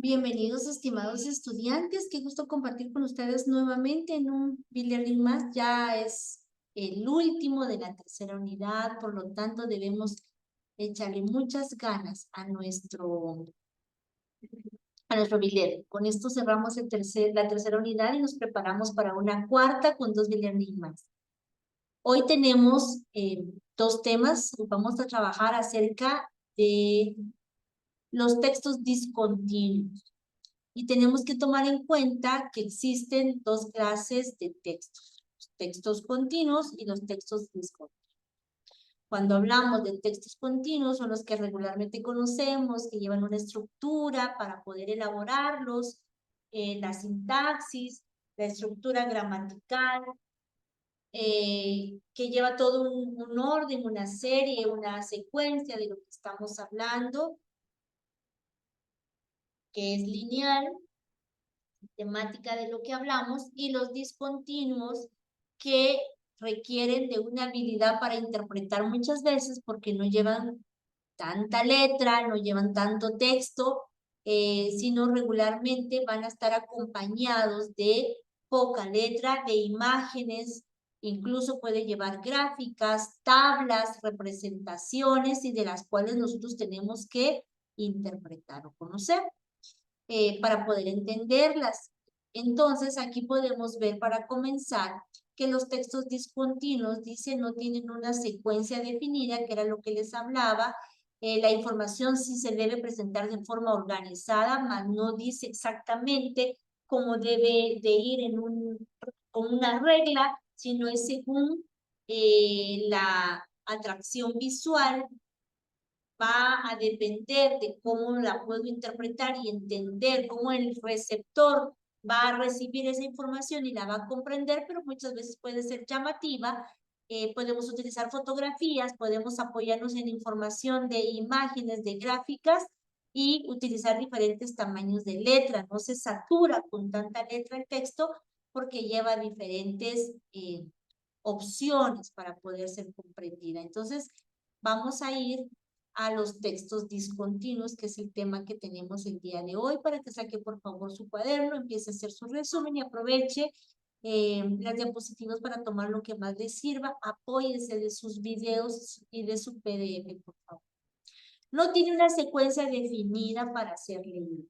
Bienvenidos, estimados estudiantes. Qué gusto compartir con ustedes nuevamente en un e-learning más. Ya es el último de la tercera unidad, por lo tanto debemos echarle muchas ganas a nuestro e-learning. Con esto cerramos la tercera unidad y nos preparamos para una cuarta con dos e-learning más. Hoy tenemos dos temas. Vamos a trabajar acerca de los textos discontinuos. Y tenemos que tomar en cuenta que existen dos clases de textos, los textos continuos y los textos discontinuos. Cuando hablamos de textos continuos, son los que regularmente conocemos, que llevan una estructura para poder elaborarlos, la sintaxis, la estructura gramatical, que lleva todo un orden, una serie, una secuencia de lo que estamos hablando, que es lineal, temática de lo que hablamos, y los discontinuos que requieren de una habilidad para interpretar muchas veces porque no llevan tanta letra, no llevan tanto texto, sino regularmente van a estar acompañados de poca letra, de imágenes, incluso puede llevar gráficas, tablas, representaciones y de las cuales nosotros tenemos que interpretar o conocer para poder entenderlas. Entonces, aquí podemos ver para comenzar que los textos discontinuos, dice, no tienen una secuencia definida, que era lo que les hablaba. La información sí se debe presentar de forma organizada, mas no dice exactamente cómo debe de ir con una regla, sino es según la atracción visual, va a depender de cómo la puedo interpretar y entender cómo el receptor va a recibir esa información y la va a comprender, pero muchas veces puede ser llamativa. Podemos utilizar fotografías, podemos apoyarnos en información de imágenes, de gráficas y utilizar diferentes tamaños de letra. No se satura con tanta letra el texto porque lleva diferentes opciones para poder ser comprendida. Entonces, vamos a ir a los textos discontinuos, que es el tema que tenemos el día de hoy, para que saque por favor su cuaderno, empiece a hacer su resumen y aproveche las diapositivas para tomar lo que más les sirva. Apóyese de sus videos y de su PDF, por favor. No tiene una secuencia definida para ser leído.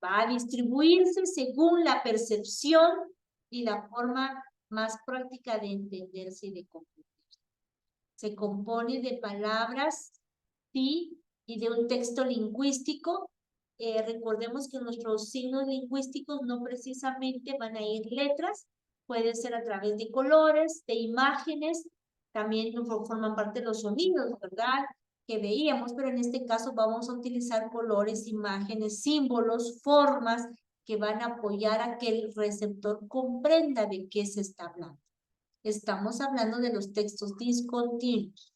Va a distribuirse según la percepción y la forma más práctica de entenderse y de comprender. Se compone de palabras, sí, y de un texto lingüístico. Recordemos que nuestros signos lingüísticos no precisamente van a ir letras, puede ser a través de colores, de imágenes, también forman parte de los sonidos, ¿verdad? Que veíamos, pero en este caso vamos a utilizar colores, imágenes, símbolos, formas que van a apoyar a que el receptor comprenda de qué se está hablando. Estamos hablando de los textos discontinuos.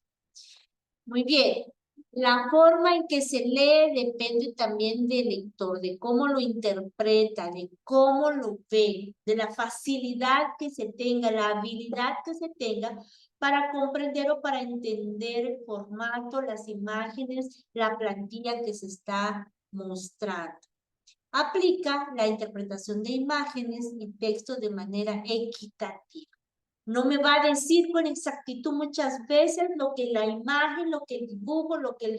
Muy bien. La forma en que se lee depende también del lector, de cómo lo interpreta, de cómo lo ve, de la facilidad que se tenga, la habilidad que se tenga para comprender o para entender el formato, las imágenes, la plantilla que se está mostrando. Aplica la interpretación de imágenes y textos de manera equitativa. No me va a decir con exactitud muchas veces lo que la imagen, lo que el dibujo, lo que el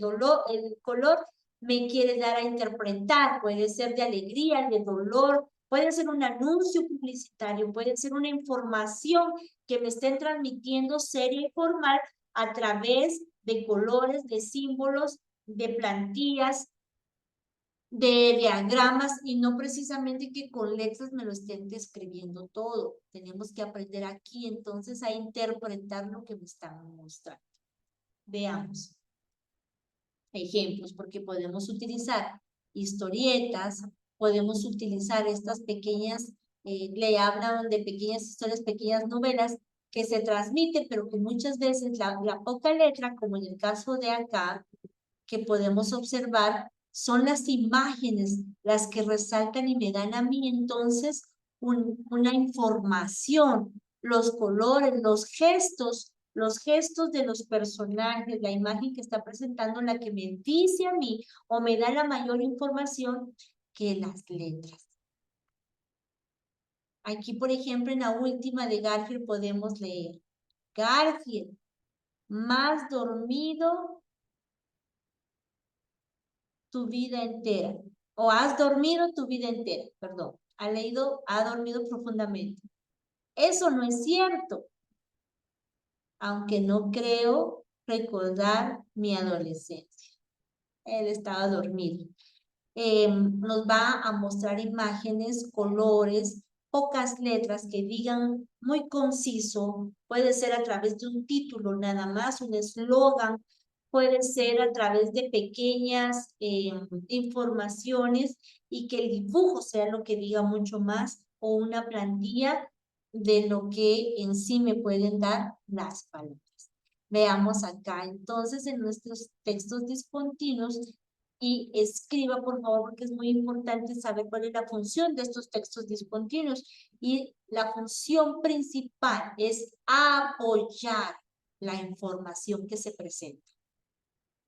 color me quiere dar a interpretar. Puede ser de alegría, de dolor, puede ser un anuncio publicitario, puede ser una información que me estén transmitiendo seria y formal a través de colores, de símbolos, de plantillas, de diagramas y no precisamente que con letras me lo estén describiendo todo. Tenemos que aprender aquí entonces a interpretar lo que me están mostrando. Veamos ejemplos, porque podemos utilizar historietas, podemos utilizar estas pequeñas, le hablan de pequeñas historias, pequeñas novelas que se transmiten, pero que muchas veces la poca letra, como en el caso de acá, que podemos observar, son las imágenes las que resaltan y me dan a mí entonces una información, los colores, los gestos de los personajes, la imagen que está presentando, la que me dice a mí o me da la mayor información que las letras. Aquí, por ejemplo, en la última de Garfield podemos leer: Garfield, más dormido tu vida entera. O has dormido tu vida entera, perdón. Ha dormido profundamente. Eso no es cierto, aunque no creo recordar mi adolescencia. Él estaba dormido. Nos va a mostrar imágenes, colores, pocas letras que digan muy conciso. Puede ser a través de un título nada más, un eslogan. Puede ser a través de pequeñas informaciones y que el dibujo sea lo que diga mucho más, o una plantilla de lo que en sí me pueden dar las palabras. Veamos acá entonces en nuestros textos discontinuos, y escriba por favor, porque es muy importante saber cuál es la función de estos textos discontinuos. Y la función principal es apoyar la información que se presenta.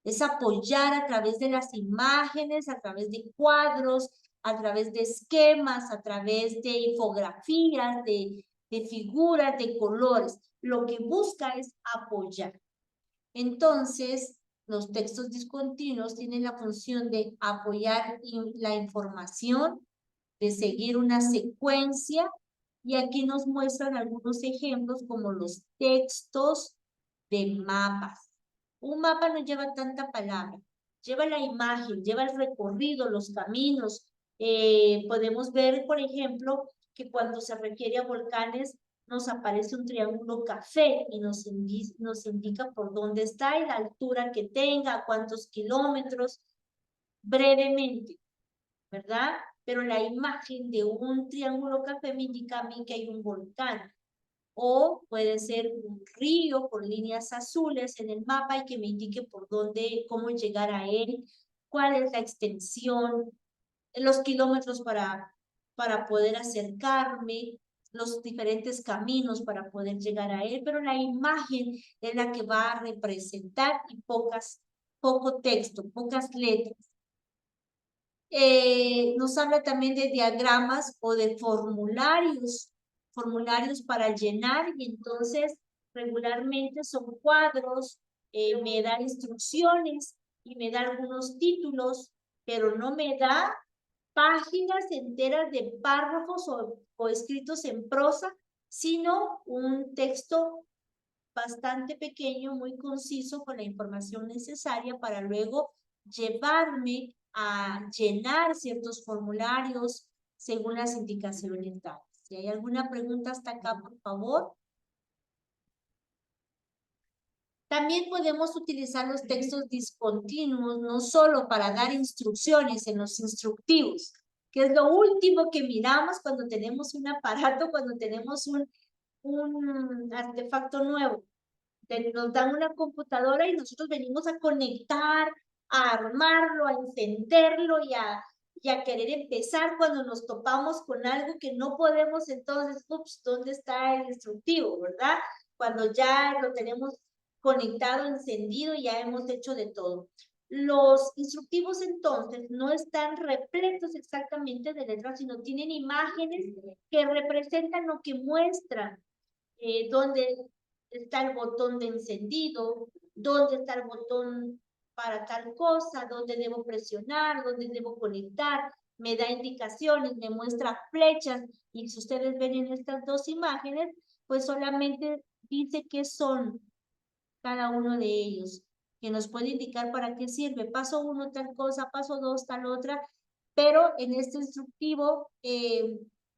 Es apoyar a través de las imágenes, a través de cuadros, a través de esquemas, a través de infografías, de figuras, de colores. Lo que busca es apoyar. Entonces, los textos discontinuos tienen la función de apoyar la información, de seguir una secuencia, y aquí nos muestran algunos ejemplos como los textos de mapas. Un mapa no lleva tanta palabra, lleva la imagen, lleva el recorrido, los caminos. Podemos ver, por ejemplo, que cuando se refiere a volcanes, nos aparece un triángulo café y nos indica por dónde está y la altura que tenga, cuántos kilómetros, brevemente, ¿verdad? Pero la imagen de un triángulo café me indica a mí que hay un volcán. O puede ser un río con líneas azules en el mapa y que me indique por dónde, cómo llegar a él, cuál es la extensión, los kilómetros para poder acercarme, los diferentes caminos para poder llegar a él, pero la imagen es la que va a representar y poco texto, pocas letras. Nos habla también de diagramas o de formularios para llenar, y entonces regularmente son cuadros, me da instrucciones y me da algunos títulos, pero no me da páginas enteras de párrafos o escritos en prosa, sino un texto bastante pequeño, muy conciso, con la información necesaria para luego llevarme a llenar ciertos formularios según las indicaciones dadas. Si hay alguna pregunta hasta acá, por favor. También podemos utilizar los textos discontinuos no solo para dar instrucciones en los instructivos, que es lo último que miramos cuando tenemos un aparato, cuando tenemos un artefacto nuevo. Nos dan una computadora y nosotros venimos a conectar, a armarlo, a encenderlo y a querer empezar cuando nos topamos con algo que no podemos. Entonces, ups, ¿dónde está el instructivo, verdad? Cuando ya lo tenemos conectado, encendido, y ya hemos hecho de todo. Los instructivos entonces no están repletos exactamente de letras, sino tienen imágenes que representan lo que muestran, dónde está el botón de encendido, dónde está el botón para tal cosa, dónde debo presionar, dónde debo conectar, me da indicaciones, me muestra flechas, y si ustedes ven en estas dos imágenes, pues solamente dice qué son cada uno de ellos, que nos puede indicar para qué sirve. Paso 1 tal cosa, paso 2 tal otra, pero en este instructivo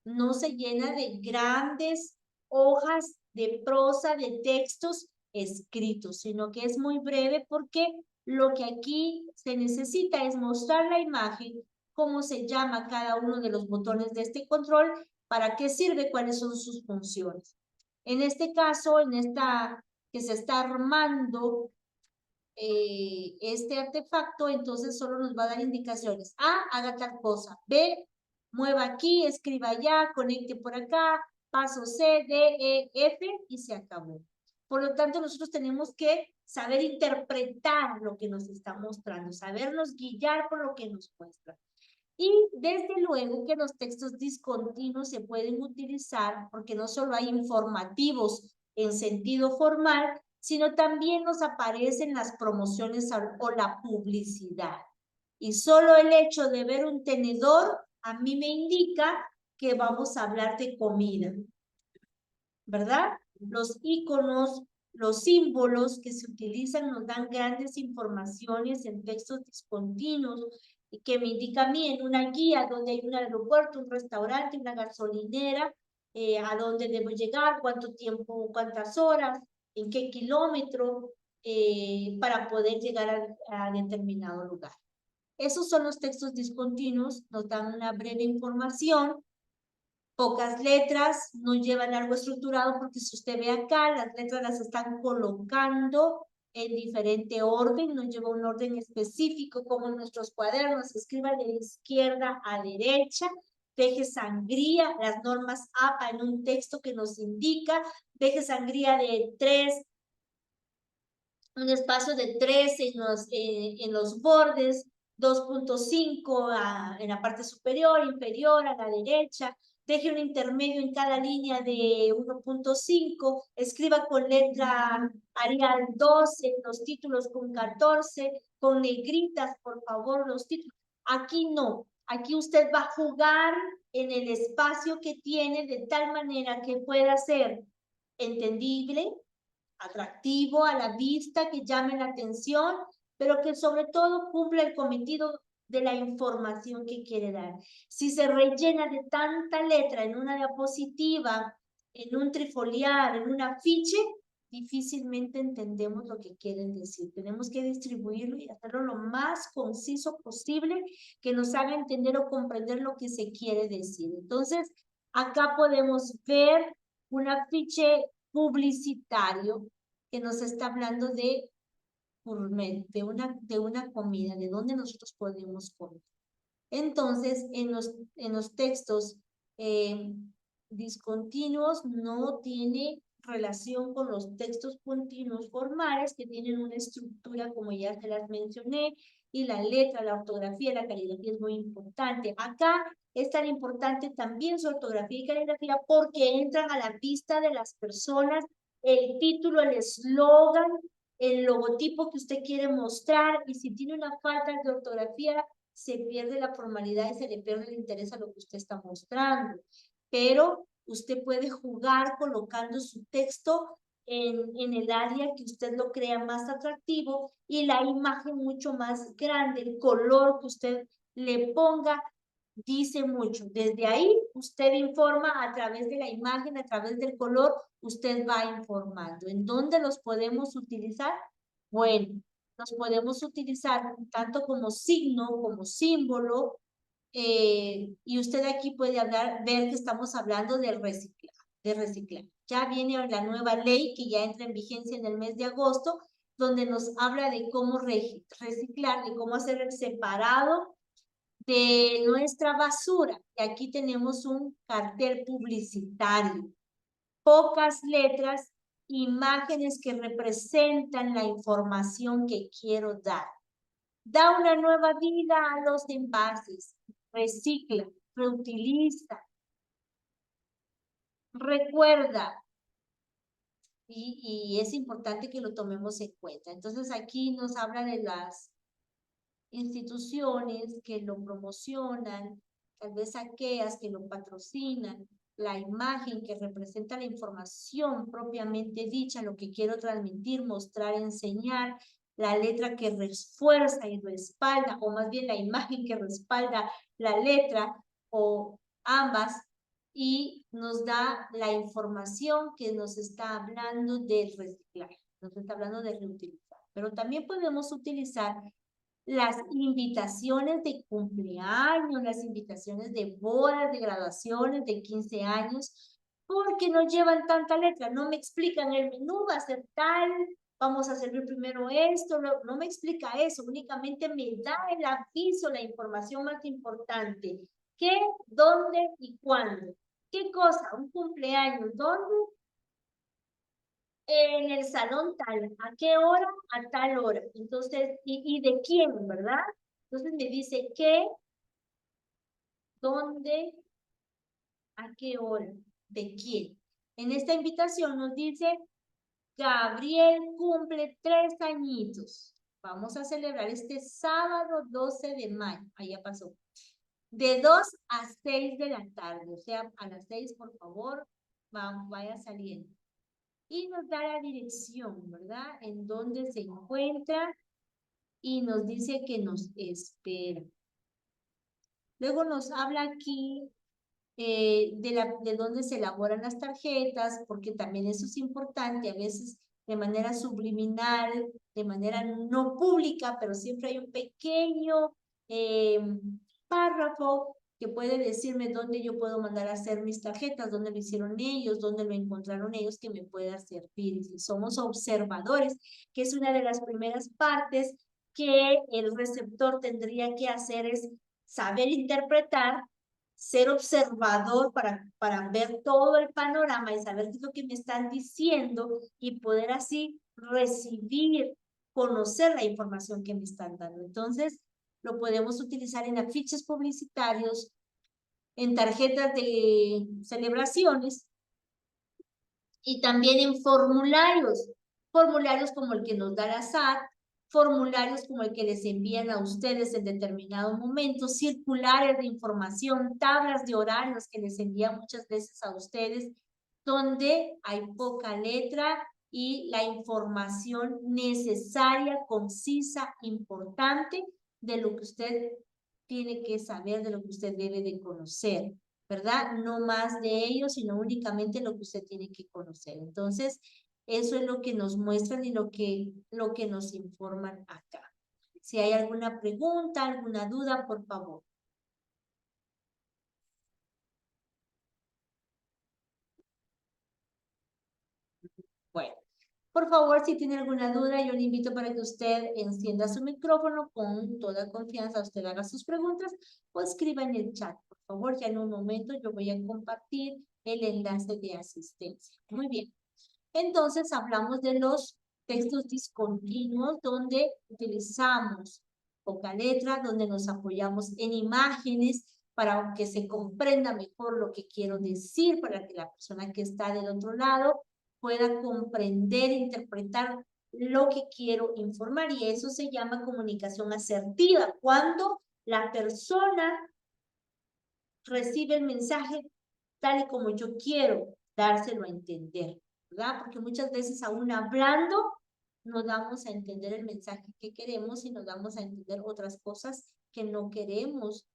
no se llena de grandes hojas de prosa, de textos escritos, sino que es muy breve, porque lo que aquí se necesita es mostrar la imagen, cómo se llama cada uno de los botones de este control, para qué sirve, cuáles son sus funciones. En este caso, en esta que se está armando este artefacto, entonces solo nos va a dar indicaciones. A, haga tal cosa. B, mueva aquí, escriba allá, conecte por acá, paso C, D, E, F, y se acabó. Por lo tanto, nosotros tenemos que saber interpretar lo que nos está mostrando, sabernos guiar por lo que nos muestra. Y desde luego que los textos discontinuos se pueden utilizar porque no solo hay informativos en sentido formal, sino también nos aparecen las promociones o la publicidad. Y solo el hecho de ver un tenedor a mí me indica que vamos a hablar de comida, ¿verdad? Los iconos, los símbolos que se utilizan nos dan grandes informaciones en textos discontinuos y que me indica a mí en una guía donde hay un aeropuerto, un restaurante, una gasolinera, a dónde debo llegar, cuánto tiempo, cuántas horas, en qué kilómetro, para poder llegar a determinado lugar. Esos son los textos discontinuos, nos dan una breve información, pocas letras, no llevan algo estructurado porque si usted ve acá, las letras las están colocando en diferente orden, no lleva un orden específico como en nuestros cuadernos, escriba de izquierda a derecha, deje sangría, las normas APA en un texto que nos indica, deje sangría de 3, un espacio de 3 en los bordes, 2.5 en la parte superior, inferior, a la derecha, deje un intermedio en cada línea de 1.5, escriba con letra Arial 12, los títulos con 14, con negritas, por favor, los títulos. Aquí no, aquí usted va a jugar en el espacio que tiene de tal manera que pueda ser entendible, atractivo a la vista, que llame la atención, pero que sobre todo cumpla el cometido de la información que quiere dar. Si se rellena de tanta letra en una diapositiva, en un trifoliar, en un afiche, difícilmente entendemos lo que quieren decir. Tenemos que distribuirlo y hacerlo lo más conciso posible que nos haga entender o comprender lo que se quiere decir. Entonces, acá podemos ver un afiche publicitario que nos está hablando de gourmet, de una comida, de dónde nosotros podemos comer. Entonces, en los textos discontinuos no tiene relación con los textos continuos formales que tienen una estructura, como ya se las mencioné, y la letra, la ortografía, la caligrafía es muy importante. Acá es tan importante también su ortografía y caligrafía porque entran a la vista de las personas el título, el eslogan, el logotipo que usted quiere mostrar, y si tiene una falta de ortografía, se pierde la formalidad y se le pierde el interés a lo que usted está mostrando. Pero usted puede jugar colocando su texto en el área que usted lo crea más atractivo y la imagen mucho más grande, el color que usted le ponga dice mucho. Desde ahí usted informa a través de la imagen, a través del color, usted va informando. ¿En dónde los podemos utilizar? Bueno, los podemos utilizar tanto como signo, como símbolo, y usted aquí puede ver que estamos hablando del reciclar. Ya viene la nueva ley que ya entra en vigencia en el mes de agosto, donde nos habla de cómo reciclar, de cómo hacer el separado de nuestra basura. Y aquí tenemos un cartel publicitario. Pocas letras, imágenes que representan la información que quiero dar. Da una nueva vida a los envases. Recicla, reutiliza. Recuerda. Y es importante que lo tomemos en cuenta. Entonces aquí nos habla de las instituciones que lo promocionan, tal vez aquellas que lo patrocinan, la imagen que representa la información propiamente dicha, lo que quiero transmitir, mostrar, enseñar, la letra que refuerza y respalda, o más bien la imagen que respalda la letra, o ambas, y nos da la información que nos está hablando de reciclar, nos está hablando de reutilizar. Pero también podemos utilizar las invitaciones de cumpleaños, las invitaciones de bodas, de graduaciones, de 15 años, porque no llevan tanta letra, no me explican el menú, va a ser tal, vamos a servir primero esto, no me explica eso, únicamente me da el aviso, la información más importante, qué, dónde y cuándo. ¿Qué cosa? Un cumpleaños, ¿dónde? En el salón tal, ¿a qué hora? A tal hora. Entonces, ¿y de quién, verdad? Entonces me dice qué, ¿Dónde? ¿A qué hora? ¿De quién? En esta invitación nos dice, Gabriel cumple 3 añitos. Vamos a celebrar este sábado 12 de mayo. Ahí ya pasó. De 2 a 6 de la tarde. O sea, a las 6, por favor, vaya saliendo. Y nos da la dirección, ¿verdad? En donde se encuentra y nos dice que nos espera. Luego nos habla aquí de dónde se elaboran las tarjetas, porque también eso es importante, a veces de manera subliminal, de manera no pública, pero siempre hay un pequeño párrafo que puede decirme dónde yo puedo mandar a hacer mis tarjetas, dónde lo hicieron ellos, dónde lo encontraron ellos, que me pueda servir. Si somos observadores, que es una de las primeras partes que el receptor tendría que hacer, es saber interpretar, ser observador para ver todo el panorama y saber qué es lo que me están diciendo y poder así recibir, conocer la información que me están dando. Entonces, lo podemos utilizar en afiches publicitarios, en tarjetas de celebraciones y también en formularios. Formularios como el que nos da la SAT, formularios como el que les envían a ustedes en determinado momento, circulares de información, tablas de horarios que les envían muchas veces a ustedes, donde hay poca letra y la información necesaria, concisa, importante de lo que usted tiene que saber, de lo que usted debe de conocer, ¿verdad? No más de ello, sino únicamente lo que usted tiene que conocer. Entonces, eso es lo que nos muestran y lo que nos informan acá. Si hay alguna pregunta, alguna duda, por favor. Bueno, por favor, si tiene alguna duda, yo le invito para que usted encienda su micrófono con toda confianza, usted haga sus preguntas o escriba en el chat. Por favor, ya en un momento yo voy a compartir el enlace de asistencia. Muy bien. Entonces hablamos de los textos discontinuos donde utilizamos poca letra, donde nos apoyamos en imágenes para que se comprenda mejor lo que quiero decir, para que la persona que está del otro lado pueda comprender, interpretar lo que quiero informar, y eso se llama comunicación asertiva, cuando la persona recibe el mensaje tal y como yo quiero dárselo a entender, ¿verdad? Porque muchas veces aún hablando no damos a entender el mensaje que queremos y nos damos a entender otras cosas que no queremos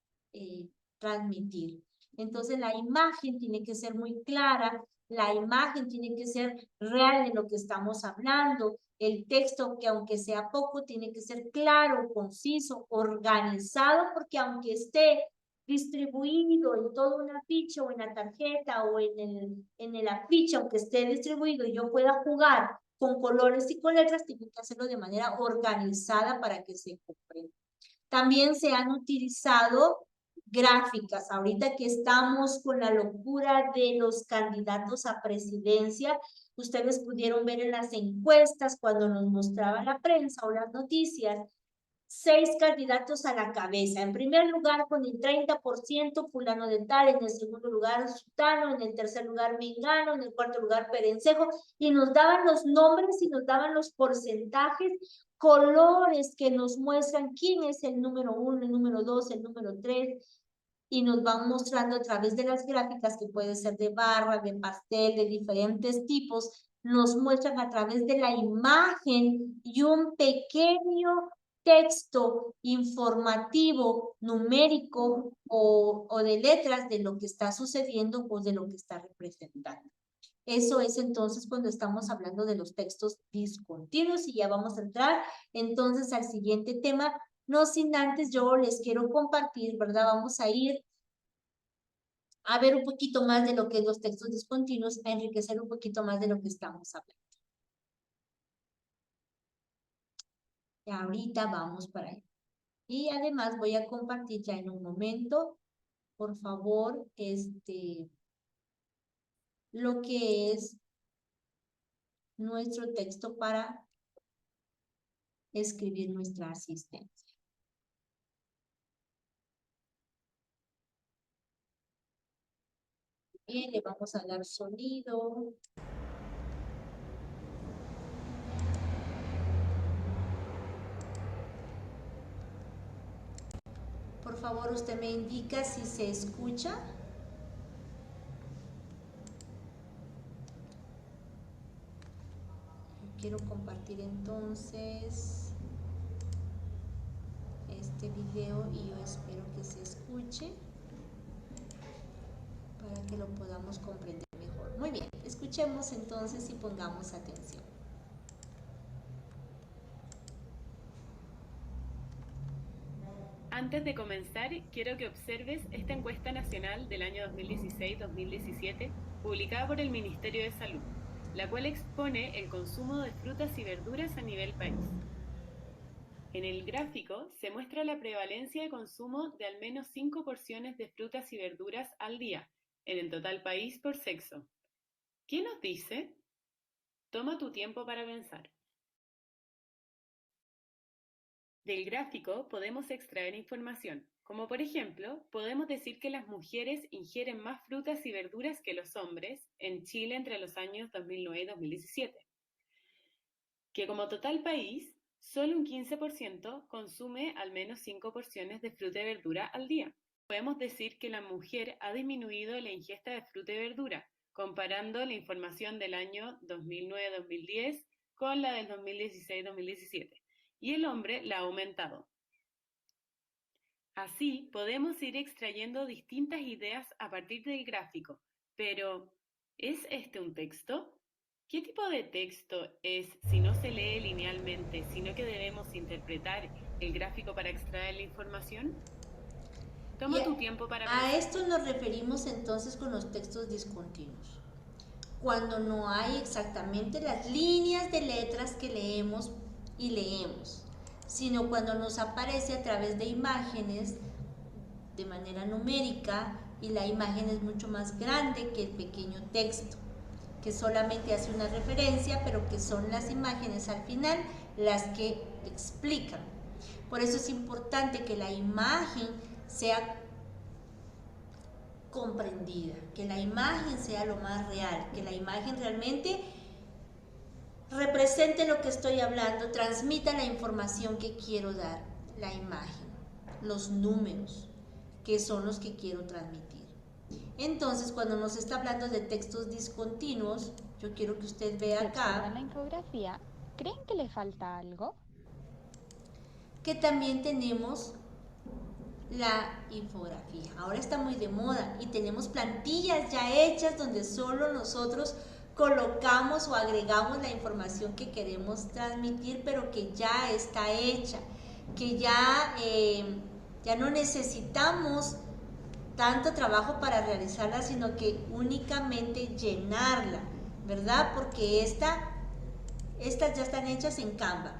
transmitir. Entonces la imagen tiene que ser muy clara, la imagen tiene que ser real de lo que estamos hablando, el texto, que aunque sea poco, tiene que ser claro, conciso, organizado, porque aunque esté distribuido en todo un afiche o en la tarjeta o en el afiche, aunque esté distribuido y yo pueda jugar con colores y con letras, tengo que hacerlo de manera organizada para que se comprenda. También se han utilizado gráficas. Ahorita que estamos con la locura de los candidatos a presidencia, ustedes pudieron ver en las encuestas cuando nos mostraba la prensa o las noticias, 6 candidatos a la cabeza. En primer lugar, con el 30%, fulano de tal, en el segundo lugar, sutano, en el tercer lugar, mengano, en el cuarto lugar, perencejo, y nos daban los nombres y nos daban los porcentajes, colores que nos muestran quién es el número 1, el número 2, el número 3, y nos van mostrando a través de las gráficas, que puede ser de barra, de pastel, de diferentes tipos, nos muestran a través de la imagen y un pequeño texto informativo, numérico o de letras de lo que está sucediendo o de lo que está representando. Eso es entonces cuando estamos hablando de los textos discontinuos, y ya vamos a entrar entonces al siguiente tema. No sin antes yo les quiero compartir, ¿verdad? Vamos a ir a ver un poquito más de lo que es los textos discontinuos, a enriquecer un poquito más de lo que estamos hablando. Y ahorita vamos para ahí. Y además voy a compartir ya en un momento, por favor, lo que es nuestro texto para escribir nuestra asistencia. Bien, le vamos a dar sonido. Por favor, usted me indica si se escucha. Quiero compartir entonces este video y yo espero que se escuche para que lo podamos comprender mejor. Muy bien, escuchemos entonces y pongamos atención. Antes de comenzar, quiero que observes esta encuesta nacional del año 2016-2017 publicada por el Ministerio de Salud, la cual expone el consumo de frutas y verduras a nivel país. En el gráfico se muestra la prevalencia de consumo de al menos 5 porciones de frutas y verduras al día, en el total país por sexo. ¿Qué nos dice? Toma tu tiempo para pensar. Del gráfico podemos extraer información, como por ejemplo, podemos decir que las mujeres ingieren más frutas y verduras que los hombres en Chile entre los años 2009 y 2017. Que como total país, solo un 15% consume al menos 5 porciones de fruta y verdura al día. Podemos decir que la mujer ha disminuido la ingesta de fruta y verdura, comparando la información del año 2009-2010 con la del 2016-2017. Y el hombre la ha aumentado. Así podemos ir extrayendo distintas ideas a partir del gráfico, pero ¿es este un texto? ¿Qué tipo de texto es si no se lee linealmente, sino que debemos interpretar el gráfico para extraer la información? Toma tu tiempo para pensar. A esto nos referimos entonces con los textos discontinuos. Cuando no hay exactamente las líneas de letras que leemos y leemos, sino cuando nos aparece a través de imágenes de manera numérica y la imagen es mucho más grande que el pequeño texto, que solamente hace una referencia, pero que son las imágenes al final las que explican. Por eso es importante que la imagen sea comprendida, que la imagen sea lo más real, que la imagen realmente represente lo que estoy hablando, transmita la información que quiero dar, la imagen, los números, que son los que quiero transmitir. Entonces, cuando nos está hablando de textos discontinuos, yo quiero que usted vea acá la infografía, ¿creen que le falta algo? Que también tenemos la infografía. Ahora está muy de moda y tenemos plantillas ya hechas donde solo nosotros colocamos o agregamos la información que queremos transmitir, pero que ya está hecha, que ya no necesitamos tanto trabajo para realizarla, sino que únicamente llenarla, ¿verdad? Porque estas ya están hechas en Canva.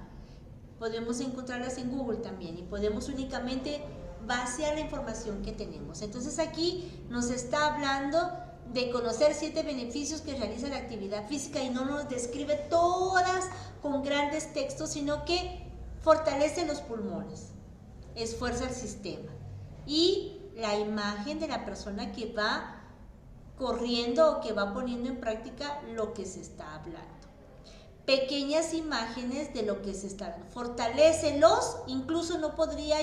Podemos encontrarlas en Google también y podemos únicamente vaciar la información que tenemos. Entonces aquí nos está hablando de conocer 7 beneficios que realiza la actividad física y no nos describe todas con grandes textos, sino que fortalece los pulmones, esfuerza el sistema y la imagen de la persona que va corriendo o que va poniendo en práctica lo que se está hablando. Pequeñas imágenes de lo que se está hablando. Fortalécelos, incluso no podría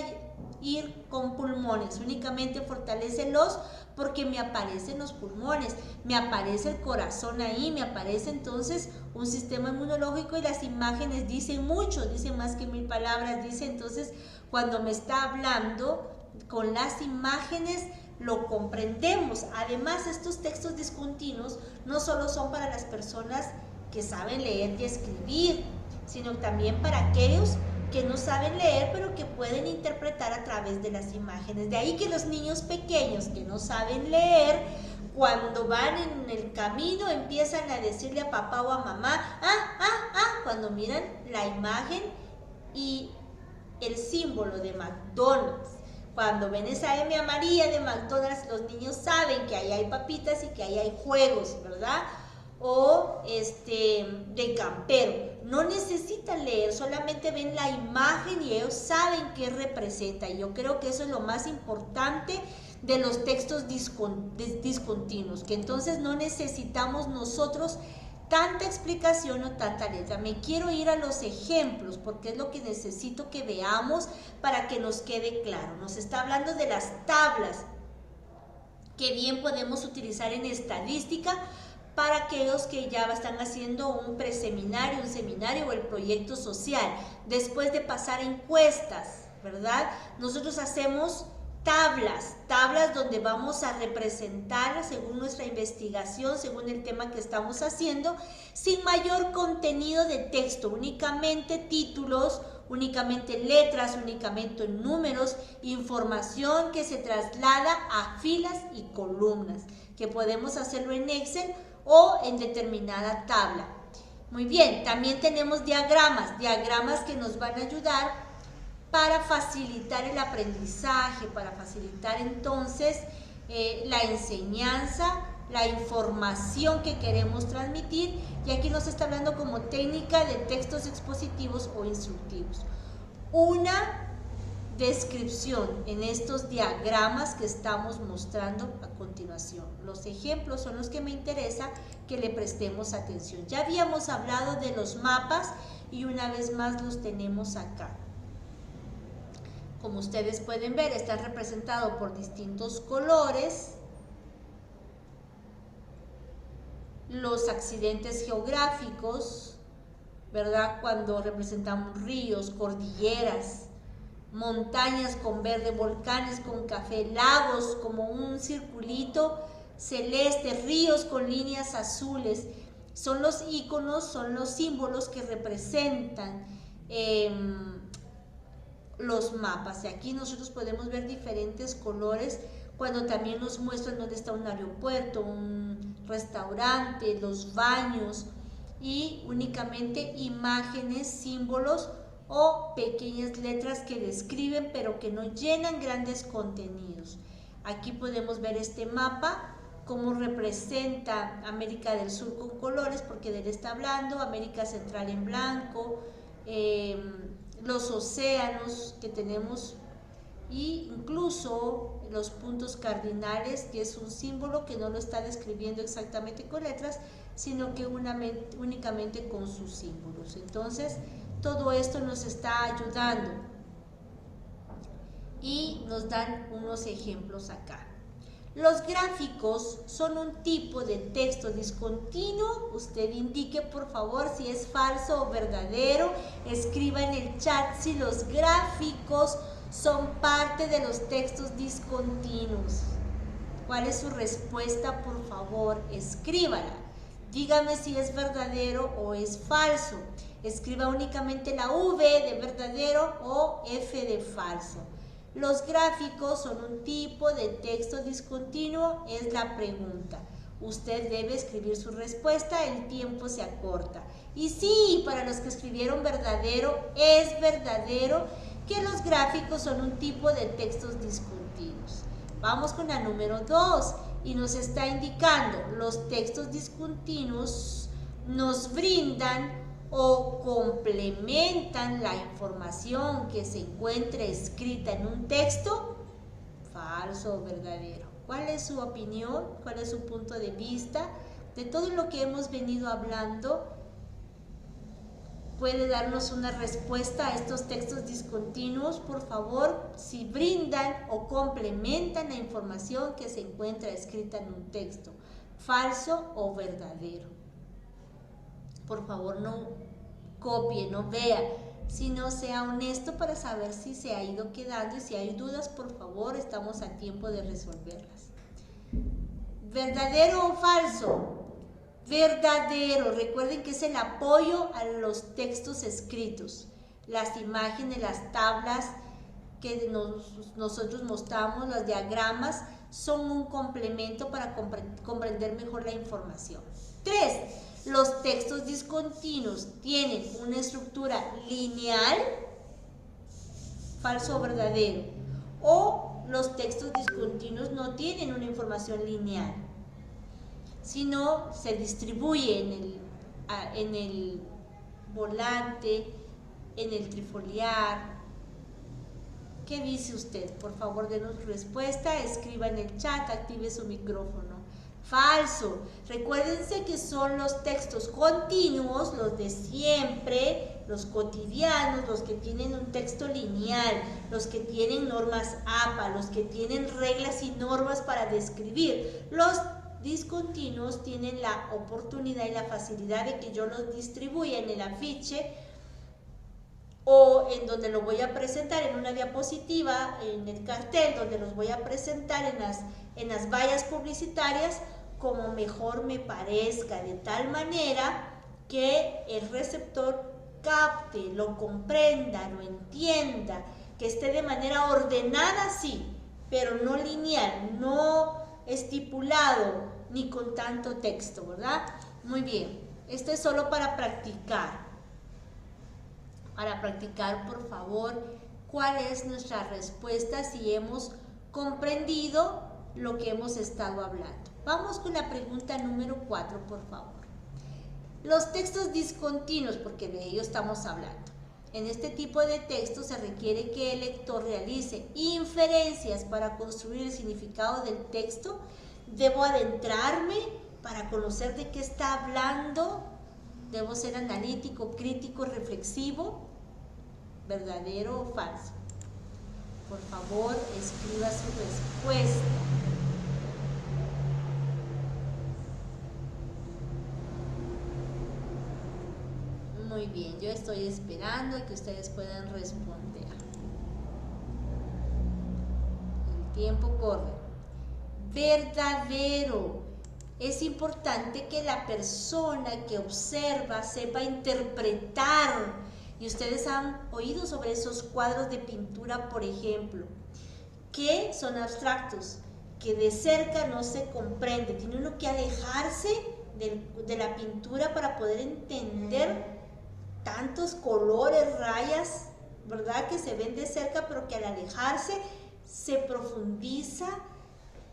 ir con pulmones, únicamente fortalécelos porque me aparecen los pulmones, me aparece el corazón ahí, me aparece entonces un sistema inmunológico y las imágenes dicen mucho, dicen más que 1000 palabras, dice entonces cuando me está hablando con las imágenes lo comprendemos. Además, estos textos discontinuos no solo son para las personas que saben leer y escribir, sino también para aquellos que no saben leer pero que pueden interpretar a través de las imágenes. De ahí que los niños pequeños que no saben leer, cuando van en el camino empiezan a decirle a papá o a mamá, cuando miran la imagen y el símbolo de McDonald's. Cuando ven esa M amarilla de McDonald's, los niños saben que ahí hay papitas y que ahí hay juegos, ¿verdad? o de campero. No necesitan leer, solamente ven la imagen y ellos saben qué representa. Y yo creo que eso es lo más importante de los textos discontinuos, que entonces no necesitamos nosotros tanta explicación o tanta letra. Me quiero ir a los ejemplos porque es lo que necesito que veamos para que nos quede claro. Nos está hablando de las tablas que bien podemos utilizar en estadística para aquellos que ya están haciendo un preseminario, un seminario o el proyecto social. Después de pasar encuestas, ¿verdad? Nosotros hacemos tablas donde vamos a representar según nuestra investigación, según el tema que estamos haciendo, sin mayor contenido de texto, únicamente títulos, únicamente letras, únicamente números, información que se traslada a filas y columnas, que podemos hacerlo en Excel o en determinada tabla. Muy bien, también tenemos diagramas que nos van a ayudar para facilitar el aprendizaje, para facilitar entonces la enseñanza, la información que queremos transmitir, y aquí nos está hablando como técnica de textos expositivos o instructivos. Una descripción en estos diagramas que estamos mostrando a continuación. Los ejemplos son los que me interesa que le prestemos atención. Ya habíamos hablado de los mapas y una vez más los tenemos acá. Como ustedes pueden ver, está representado por distintos colores. Los accidentes geográficos, ¿verdad? Cuando representamos ríos, cordilleras, montañas con verde, volcanes con café, lagos como un circulito celeste, ríos con líneas azules. Son los iconos, son los símbolos que representan los mapas. Y aquí nosotros podemos ver diferentes colores cuando también nos muestran dónde está un aeropuerto, un restaurante, los baños, y únicamente imágenes, símbolos o pequeñas letras que describen pero que no llenan grandes contenidos. Aquí podemos ver este mapa, cómo representa América del Sur con colores, porque de él está hablando, América Central en blanco, los océanos que tenemos, e incluso los puntos cardinales, que es un símbolo que no lo está describiendo exactamente con letras, sino que únicamente con sus símbolos. Entonces, todo esto nos está ayudando y nos dan unos ejemplos acá. Los gráficos son un tipo de texto discontinuo. Usted indique por favor si es falso o verdadero. Escriba en el chat si los gráficos son parte de los textos discontinuos. ¿Cuál es su respuesta? Por favor, escríbala. Dígame si es verdadero o es falso. Escriba únicamente la V de verdadero o F de falso. Los gráficos son un tipo de texto discontinuo, es la pregunta. Usted debe escribir su respuesta, el tiempo se acorta. Y sí, para los que escribieron verdadero, es verdadero que los gráficos son un tipo de textos discontinuos. Vamos con la número 2 y nos está indicando los textos discontinuos nos brindan o complementan la información que se encuentre escrita en un texto. Falso o verdadero. ¿Cuál es su opinión? ¿Cuál es su punto de vista? De todo lo que hemos venido hablando, ¿puede darnos una respuesta a estos textos discontinuos? Por favor, si brindan o complementan la información que se encuentra escrita en un texto. ¿Falso o verdadero? Por favor, no copie, no vea, sino sea honesto para saber si se ha ido quedando, y si hay dudas, por favor, estamos a tiempo de resolverlas. ¿Verdadero o falso? Verdadero. Recuerden que es el apoyo a los textos escritos. Las imágenes, las tablas que nosotros mostramos, los diagramas, son un complemento para comprender mejor la información. 3. Los textos discontinuos tienen una estructura lineal, falso o verdadero, o los textos discontinuos no tienen una información lineal. sino se distribuye en el volante, en el trifoliar. ¿Qué dice usted? Por favor, denos su respuesta, escriba en el chat, active su micrófono. Falso. Recuérdense que son los textos continuos, los de siempre, los cotidianos, los que tienen un texto lineal, los que tienen normas APA, los que tienen reglas y normas para describir. Los discontinuos tienen la oportunidad y la facilidad de que yo los distribuya en el afiche o en donde lo voy a presentar en una diapositiva, en el cartel, donde los voy a presentar en las vallas publicitarias, como mejor me parezca, de tal manera que el receptor capte, lo comprenda, lo entienda, que esté de manera ordenada, sí, pero no lineal, no estipulado, ni con tanto texto, ¿verdad? Muy bien, esto es solo para practicar. Para practicar, por favor, cuál es nuestra respuesta si hemos comprendido lo que hemos estado hablando. Vamos con la pregunta número 4, por favor. Los textos discontinuos, porque de ello estamos hablando. En este tipo de textos se requiere que el lector realice inferencias para construir el significado del texto. Debo adentrarme para conocer de qué está hablando. Debo ser analítico, crítico, reflexivo. ¿Verdadero o falso? Por favor, escriba su respuesta. Muy bien, yo estoy esperando que ustedes puedan responder. El tiempo corre. Verdadero. Es importante que la persona que observa sepa interpretar. Y ustedes han oído sobre esos cuadros de pintura, por ejemplo, que son abstractos, que de cerca no se comprende. Tiene uno que alejarse de la pintura para poder entender tantos colores, rayas, ¿verdad? Que se ven de cerca, pero que al alejarse se profundiza,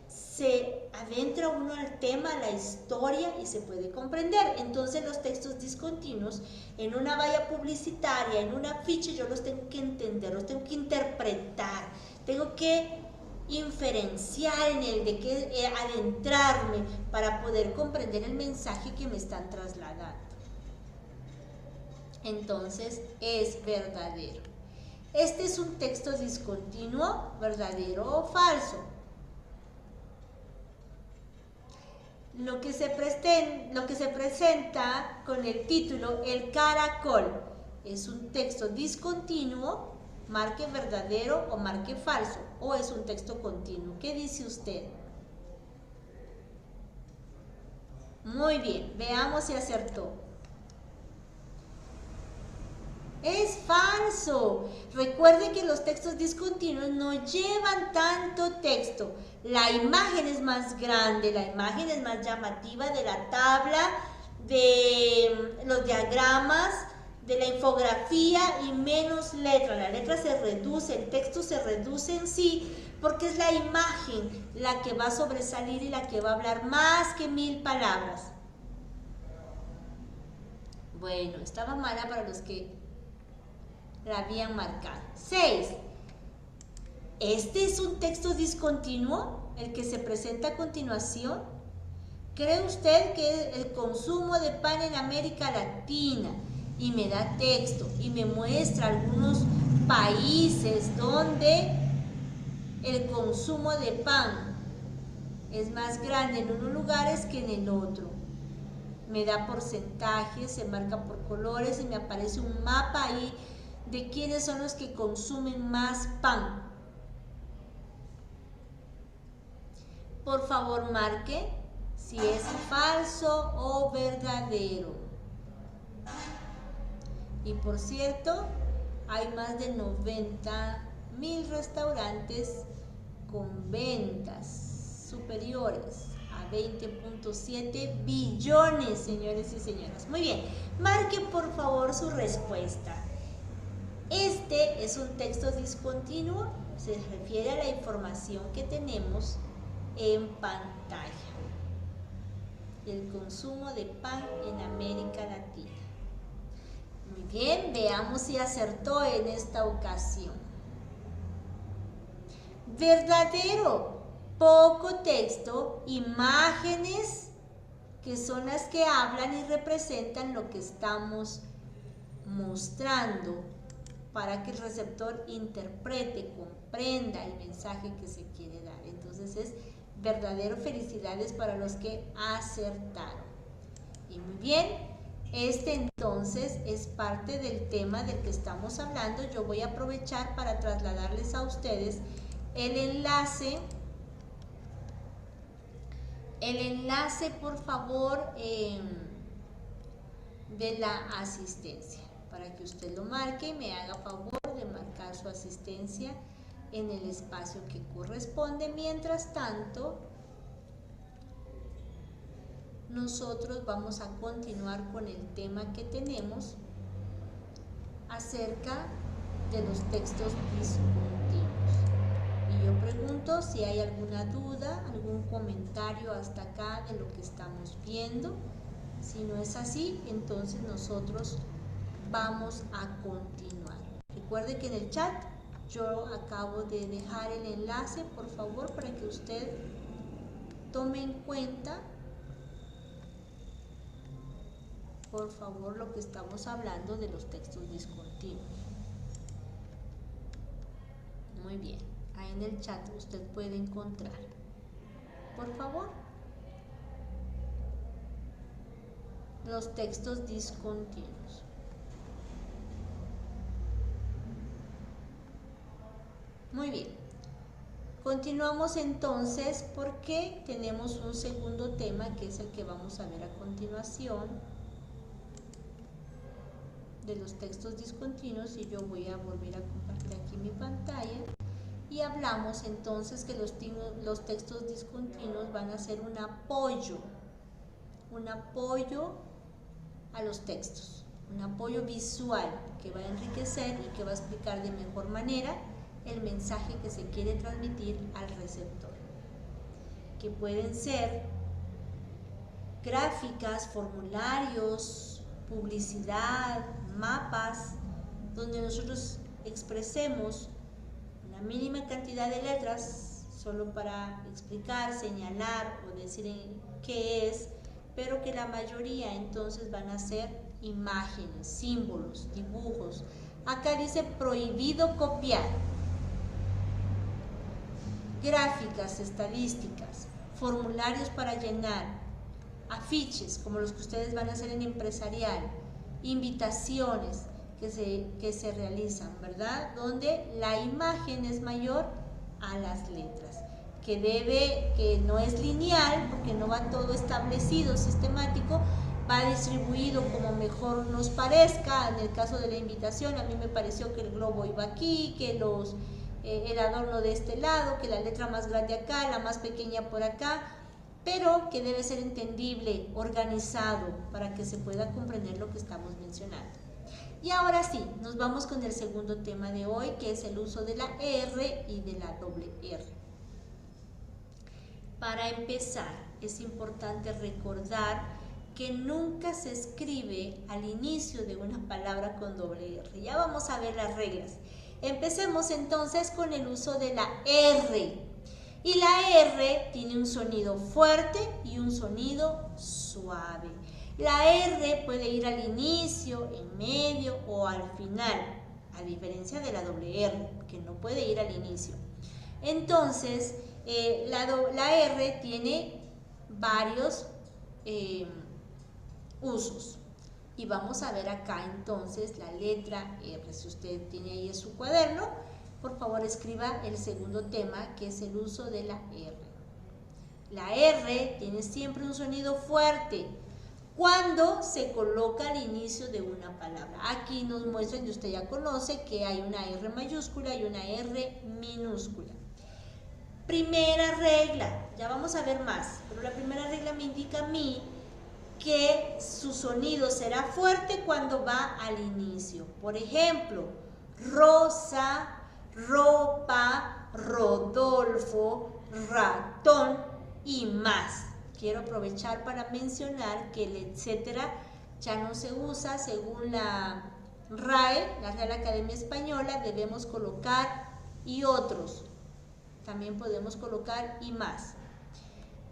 se adentra uno al tema, a la historia y se puede comprender. Entonces los textos discontinuos en una valla publicitaria, en un afiche, yo los tengo que entender, los tengo que interpretar, tengo que inferenciar en el de que adentrarme para poder comprender el mensaje que me están trasladando. Entonces es verdadero. Este es un texto discontinuo, verdadero o falso. Lo que se presenta con el título El Caracol es un texto discontinuo, marque verdadero o marque falso, o es un texto continuo. ¿Qué dice usted? Muy bien, veamos si acertó. Es falso. Recuerde que los textos discontinuos no llevan tanto texto. La imagen es más grande, la imagen es más llamativa de la tabla, de los diagramas, de la infografía y menos letra. La letra se reduce, el texto se reduce en sí, porque es la imagen la que va a sobresalir y la que va a hablar más que 1000 palabras. Bueno, estaba mala para los que la habían marcado. 6. ¿Este es un texto discontinuo, el que se presenta a continuación? ¿Cree usted que el consumo de pan en América Latina, y me da texto y me muestra algunos países donde el consumo de pan es más grande en unos lugares que en el otro? Me da porcentajes, se marca por colores y me aparece un mapa ahí de quiénes son los que consumen más pan. Por favor, marque si es falso o verdadero. Y por cierto, hay más de 90.000 restaurantes con ventas superiores a 20.7 billones, señores y señoras. Muy bien, marque por favor su respuesta. Este es un texto discontinuo, se refiere a la información que tenemos en pantalla. el consumo de pan en América Latina. Muy bien, veamos si acertó en esta ocasión. Verdadero, poco texto, imágenes que son las que hablan y representan lo que estamos mostrando para que el receptor interprete, comprenda el mensaje que se quiere dar. Entonces es verdadero, felicidades para los que acertaron. Y muy bien, este entonces es parte del tema del que estamos hablando. Yo voy a aprovechar para trasladarles a ustedes el enlace, por favor, de la asistencia, para que usted lo marque y me haga favor de marcar su asistencia en el espacio que corresponde. Mientras tanto, nosotros vamos a continuar con el tema que tenemos acerca de los textos discontinuos. Y yo pregunto si hay alguna duda, algún comentario hasta acá de lo que estamos viendo. Si no es así, entonces nosotros vamos a continuar. Recuerde que en el chat yo acabo de dejar el enlace, por favor, para que usted tome en cuenta, por favor, lo que estamos hablando de los textos discontinuos. Muy bien, ahí en el chat usted puede encontrar, por favor, los textos discontinuos. Muy bien, continuamos entonces porque tenemos un segundo tema que es el que vamos a ver a continuación de los textos discontinuos, y yo voy a volver a compartir aquí mi pantalla y hablamos entonces que los textos discontinuos van a ser un apoyo a los textos, un apoyo visual que va a enriquecer y que va a explicar de mejor manera el mensaje que se quiere transmitir al receptor, que pueden ser gráficas, formularios, publicidad, mapas, donde nosotros expresemos una mínima cantidad de letras solo para explicar, señalar o decir qué es, pero que la mayoría entonces van a ser imágenes, símbolos, dibujos. Acá dice prohibido copiar. Gráficas, estadísticas, formularios para llenar, afiches como los que ustedes van a hacer en empresarial, invitaciones que se realizan, ¿verdad? Donde la imagen es mayor a las letras, que no es lineal porque no va todo establecido, sistemático, va distribuido como mejor nos parezca. En el caso de la invitación, a mí me pareció que el globo iba aquí, que el adorno de este lado, que la letra más grande acá, la más pequeña por acá, pero que debe ser entendible, organizado, para que se pueda comprender lo que estamos mencionando. Y ahora sí, nos vamos con el segundo tema de hoy, que es el uso de la R y de la doble R. Para empezar, es importante recordar que nunca se escribe al inicio de una palabra con doble R. Ya vamos a ver las reglas. Empecemos entonces con el uso de la R. Y la R tiene un sonido fuerte y un sonido suave. La R puede ir al inicio, en medio o al final, a diferencia de la doble R, que no puede ir al inicio. Entonces, la R tiene varios usos. Y vamos a ver acá entonces la letra R. Si usted tiene ahí en su cuaderno, por favor escriba el segundo tema, que es el uso de la R. La R tiene siempre un sonido fuerte cuando se coloca al inicio de una palabra. Aquí nos muestran, y usted ya conoce, que hay una R mayúscula y una R minúscula. Primera regla, ya vamos a ver más, pero la primera regla me indica a mí que su sonido será fuerte cuando va al inicio. Por ejemplo, rosa, ropa, Rodolfo, ratón y más. quiero aprovechar para mencionar que el etcétera ya no se usa según la RAE, la Real Academia Española, debemos colocar y otros. También podemos colocar y más.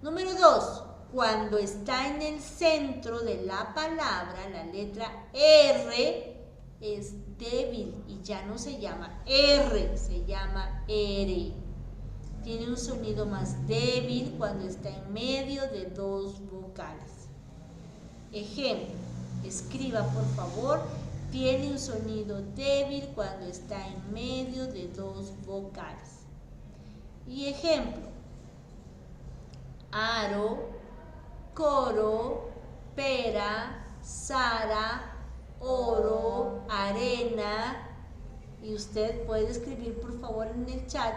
Número 2. Cuando está en el centro de la palabra, la letra R es débil y ya no se llama R, se llama R. Tiene un sonido más débil cuando está en medio de dos vocales. Ejemplo, escriba por favor, tiene un sonido débil cuando está en medio de dos vocales. Y ejemplo, aro, coro, pera, Sara, oro, arena. Y usted puede escribir por favor en el chat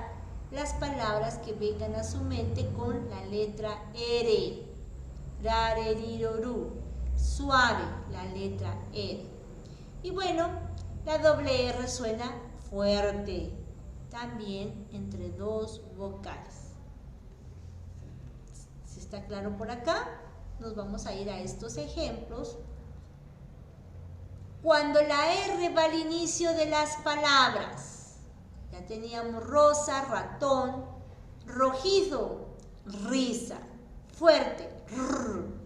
las palabras que vengan a su mente con la letra R. Rareriroru. Suave, la letra R. Y bueno, la doble R suena fuerte, también entre dos vocales. ¿Sí está claro por acá? Nos vamos a ir a estos ejemplos. Cuando la R va al inicio de las palabras, ya teníamos rosa, ratón, rojizo, risa, fuerte, rrr.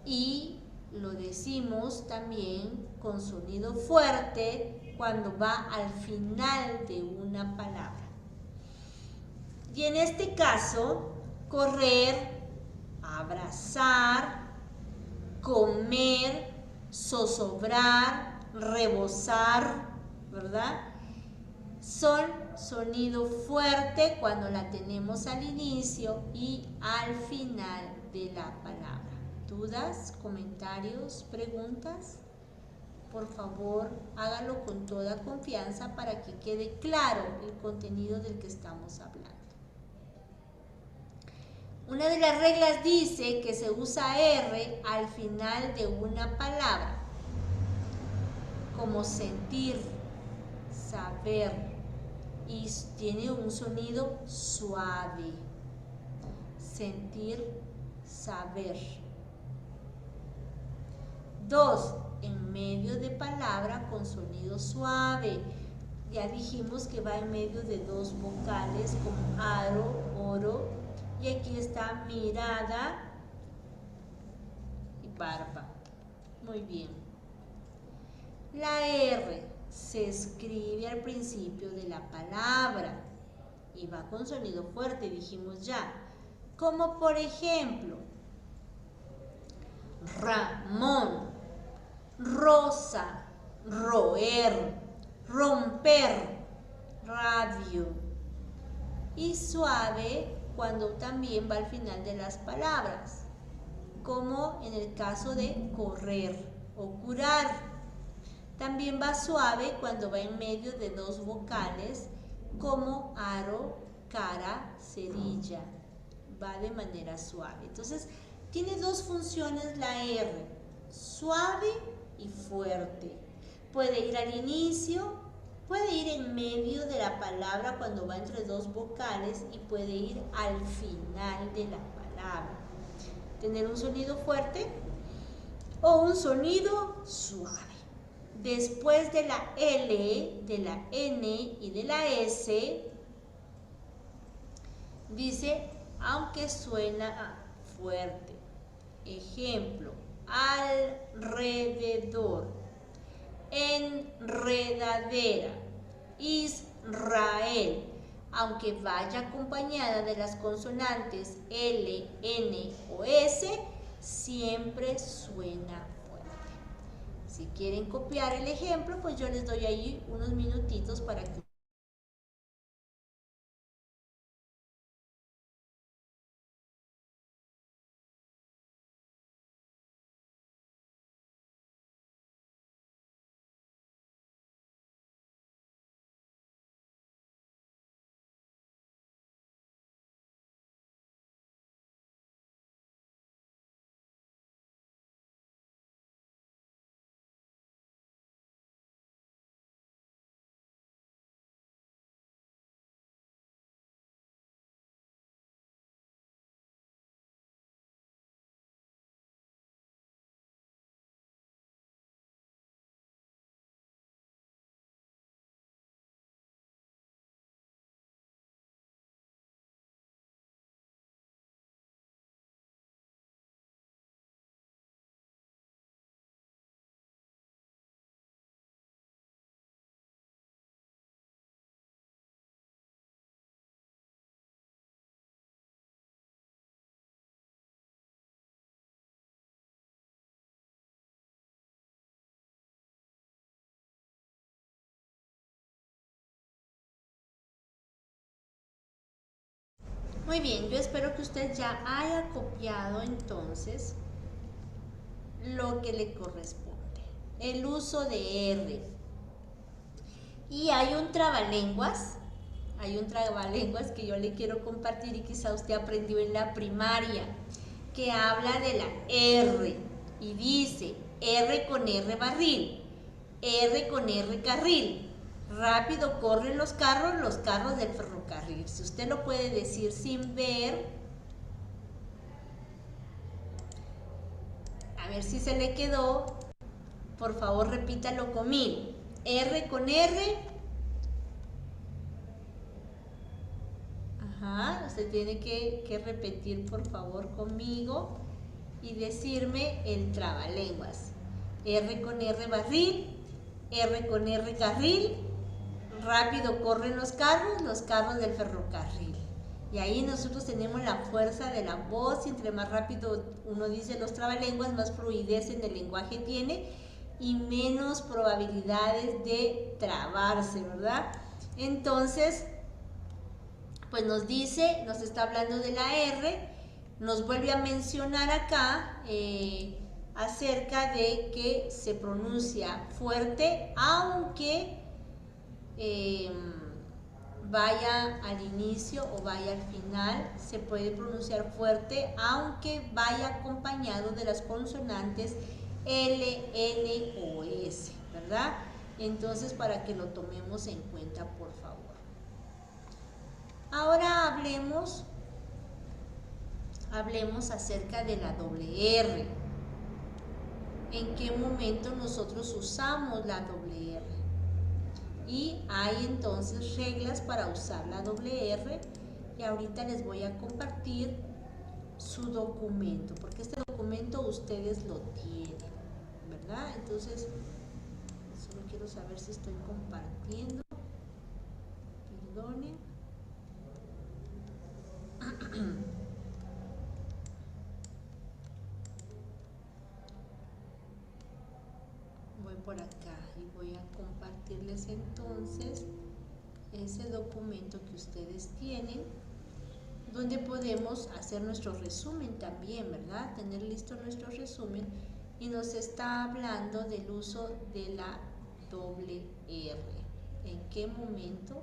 Y lo decimos también con sonido fuerte cuando va al final de una palabra. Y en este caso, correr, abrazar, comer, zozobrar, rebosar, ¿verdad? Son sonido fuerte cuando la tenemos al inicio y al final de la palabra. ¿Dudas, comentarios, preguntas? Por favor, hágalo con toda confianza para que quede claro el contenido del que estamos hablando. Una de las reglas dice que se usa R al final de una palabra, como sentir, saber, y tiene un sonido suave. Sentir, saber. 2. En medio de palabra con sonido suave. Ya dijimos que va en medio de dos vocales como aro, oro. Y aquí está mirada y barba. Muy bien. La R se escribe al principio de la palabra y va con sonido fuerte, dijimos ya. Como por ejemplo, Ramón, rosa, roer, romper, radio. Y suave cuando también va al final de las palabras, como en el caso de correr o curar. También va suave cuando va en medio de dos vocales, como aro, cara, cerilla. Va de manera suave. Entonces, tiene dos funciones la R, suave y fuerte. Puede ir al inicio, puede ir en medio de la palabra cuando va entre dos vocales y puede ir al final de la palabra. Tener un sonido fuerte o un sonido suave. Después de la L, de la N y de la S, dice, aunque suena fuerte. Ejemplo, alrededor, enredadera, Israel. Aunque vaya acompañada de las consonantes L, N o S, siempre suena fuerte. Si quieren copiar el ejemplo, pues yo les doy ahí unos minutitos para que Muy bien, yo espero que usted ya haya copiado entonces lo que le corresponde. El uso de R. Y hay un trabalenguas que yo le quiero compartir y quizá usted aprendió en la primaria, que habla de la R y dice R con R barril, R con R carril, rápido corren los carros del ferrocarril. Si usted lo puede decir sin ver, a ver si se le quedó, por favor repítalo conmigo. R con R. Ajá, usted tiene que repetir por favor conmigo y decirme el trabalenguas. R con R barril, R con R carril, rápido corren los carros del ferrocarril. Y ahí nosotros tenemos la fuerza de la voz, y entre más rápido uno dice los trabalenguas, más fluidez en el lenguaje tiene y menos probabilidades de trabarse, ¿verdad? Entonces, pues nos dice, nos está hablando de la R, nos vuelve a mencionar acá acerca de que se pronuncia fuerte, aunque vaya al inicio o vaya al final, se puede pronunciar fuerte, aunque vaya acompañado de las consonantes L, N o S, ¿verdad? Entonces, para que lo tomemos en cuenta, por favor. Ahora hablemos acerca de la doble R. ¿En qué momento nosotros usamos la doble R? Y hay entonces reglas para usar la doble R, y ahorita les voy a compartir su documento, porque este documento ustedes lo tienen, ¿verdad? Entonces, solo quiero saber si estoy compartiendo. Perdonen. Voy por acá y voy a compartirles entonces ese documento que ustedes tienen, donde podemos hacer nuestro resumen también, ¿verdad? Tener listo nuestro resumen, y nos está hablando del uso de la doble R. ¿En qué momento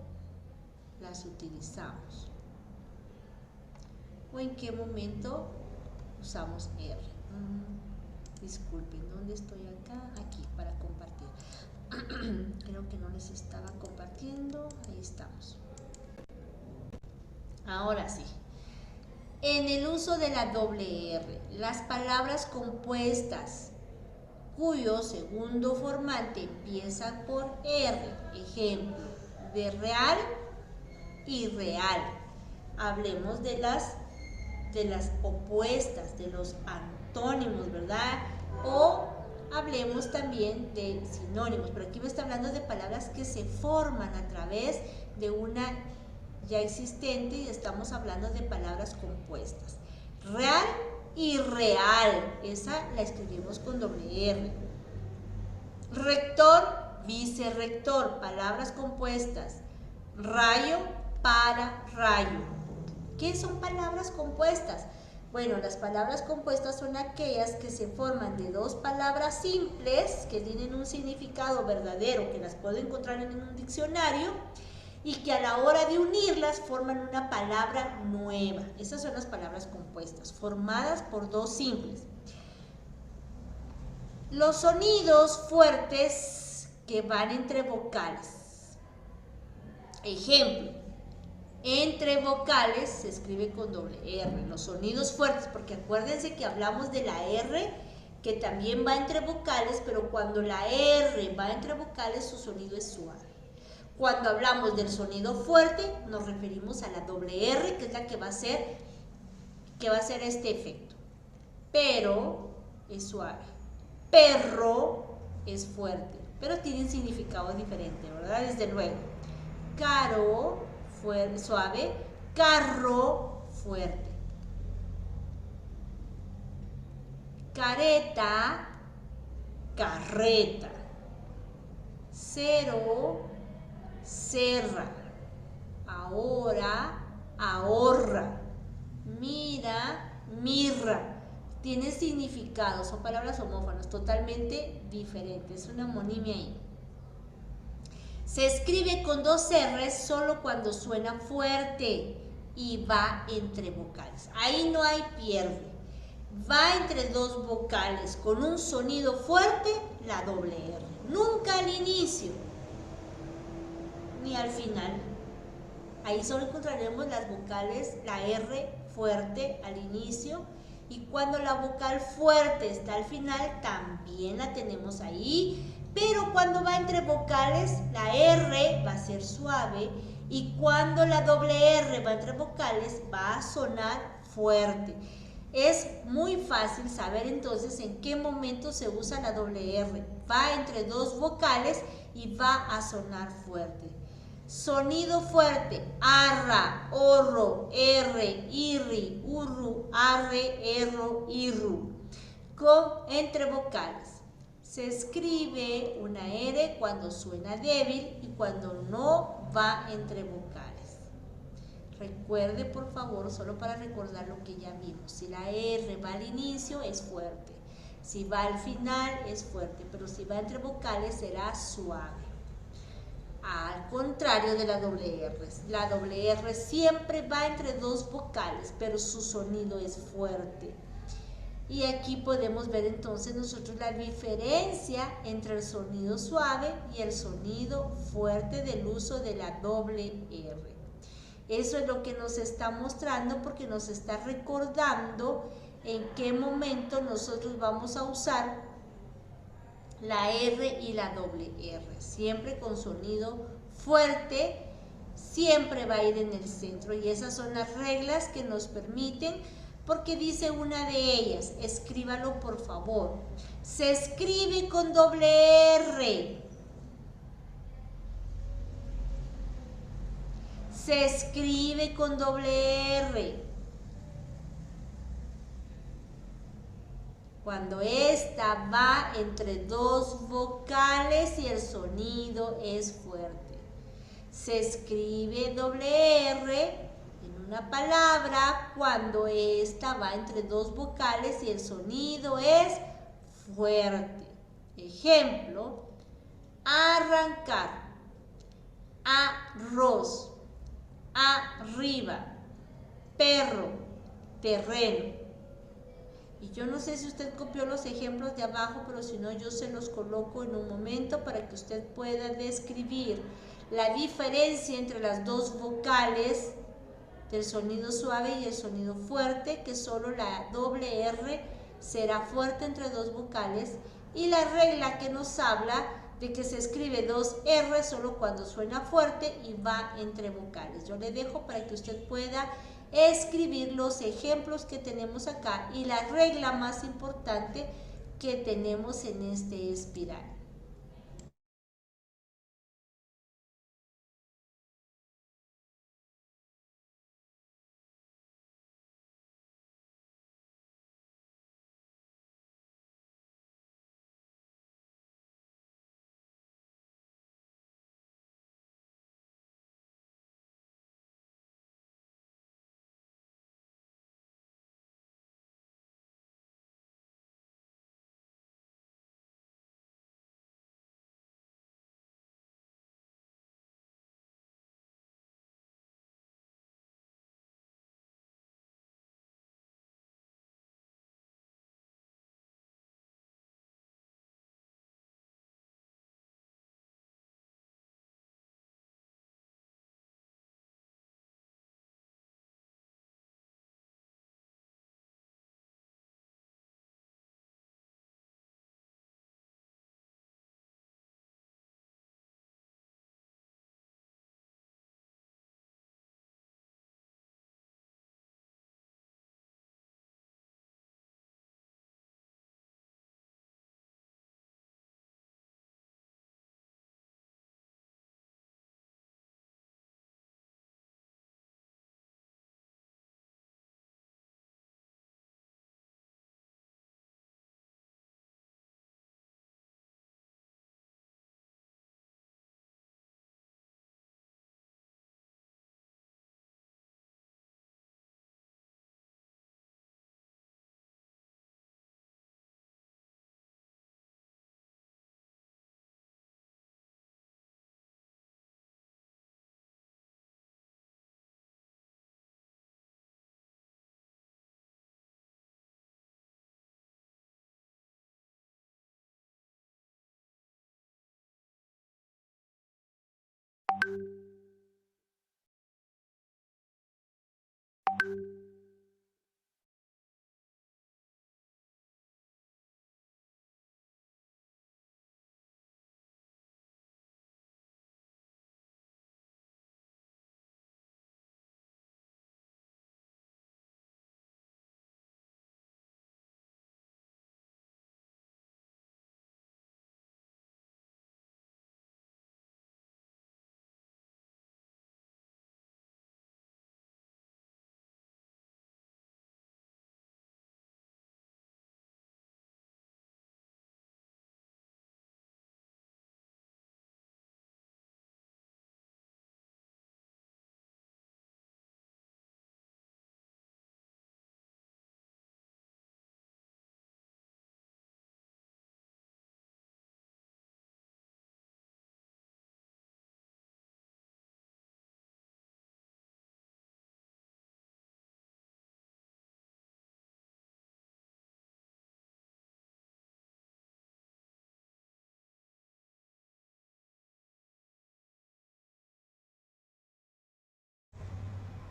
las utilizamos? ¿O en qué momento usamos R? Disculpen, ¿dónde estoy acá? Aquí, para compartir. Creo que no les estaba compartiendo. Ahí estamos. Ahora sí. En el uso de la doble R, las palabras compuestas cuyo segundo formante empieza por R, ejemplo, de real y real. Hablemos de las opuestas, de los antónimos, ¿verdad? O hablemos también de sinónimos, pero aquí me está hablando de palabras que se forman a través de una ya existente, y estamos hablando de palabras compuestas. Real y real, esa la escribimos con doble R. Rector, vicerrector, palabras compuestas. Rayo, para, rayo. ¿Qué son palabras compuestas? Bueno, las palabras compuestas son aquellas que se forman de dos palabras simples que tienen un significado verdadero, que las puedo encontrar en un diccionario, y que a la hora de unirlas forman una palabra nueva. Esas son las palabras compuestas, formadas por dos simples. Los sonidos fuertes que van entre vocales. Ejemplo, entre vocales se escribe con doble R. Los sonidos fuertes, porque acuérdense que hablamos de la R que también va entre vocales, pero cuando la R va entre vocales su sonido es suave. Cuando hablamos del sonido fuerte nos referimos a la doble R, que es la que va a hacer este efecto. Pero es suave. Perro es fuerte, pero tiene un significado diferente, ¿verdad? Desde luego. Caro, suave. Carro, fuerte. Careta, carreta. Cero, cerra. Ahora, ahorra. mira, mirra. Tiene significados, son palabras homófonas totalmente diferentes, es una homonimia ahí. Se escribe con dos R's solo cuando suena fuerte y va entre vocales. Ahí no hay pierde. Va entre dos vocales con un sonido fuerte, la doble R. Nunca al inicio ni al final. Ahí solo encontraremos las vocales, la R fuerte al inicio, y cuando la vocal fuerte está al final también la tenemos ahí, pero cuando va entre vocales la R va a ser suave, y cuando la doble R va entre vocales va a sonar fuerte. Es muy fácil saber entonces en qué momento se usa la doble R. Va entre dos vocales y va a sonar fuerte. Sonido fuerte, arra, orro, r, irri, urru, arre, erro, irru. Entre vocales. Se escribe una R cuando suena débil y cuando no va entre vocales. Recuerde, por favor, solo para recordar lo que ya vimos. Si la R va al inicio, es fuerte. Si va al final, es fuerte. Pero si va entre vocales, será suave. Al contrario de la doble R. La doble R siempre va entre dos vocales, pero su sonido es fuerte. Y aquí podemos ver entonces nosotros la diferencia entre el sonido suave y el sonido fuerte del uso de la doble R. Eso es lo que nos está mostrando, porque nos está recordando en qué momento nosotros vamos a usar la R y la doble R. Siempre con sonido fuerte, siempre va a ir en el centro, y esas son las reglas que nos permiten, porque dice una de ellas, escríbalo por favor. Se escribe con doble R. Se escribe con doble R cuando esta va entre dos vocales y el sonido es fuerte. Se escribe doble R en una palabra cuando esta va entre dos vocales y el sonido es fuerte. Ejemplo, arrancar, arroz, arriba, perro, terreno. Y yo no sé si usted copió los ejemplos de abajo, pero si no, yo se los coloco en un momento para que usted pueda describir la diferencia entre las dos vocales del sonido suave y el sonido fuerte, que solo la doble R será fuerte entre dos vocales, y la regla que nos habla de que se escribe dos R solo cuando suena fuerte y va entre vocales. Yo le dejo para que usted pueda escribir los ejemplos que tenemos acá y la regla más importante que tenemos en este espiral.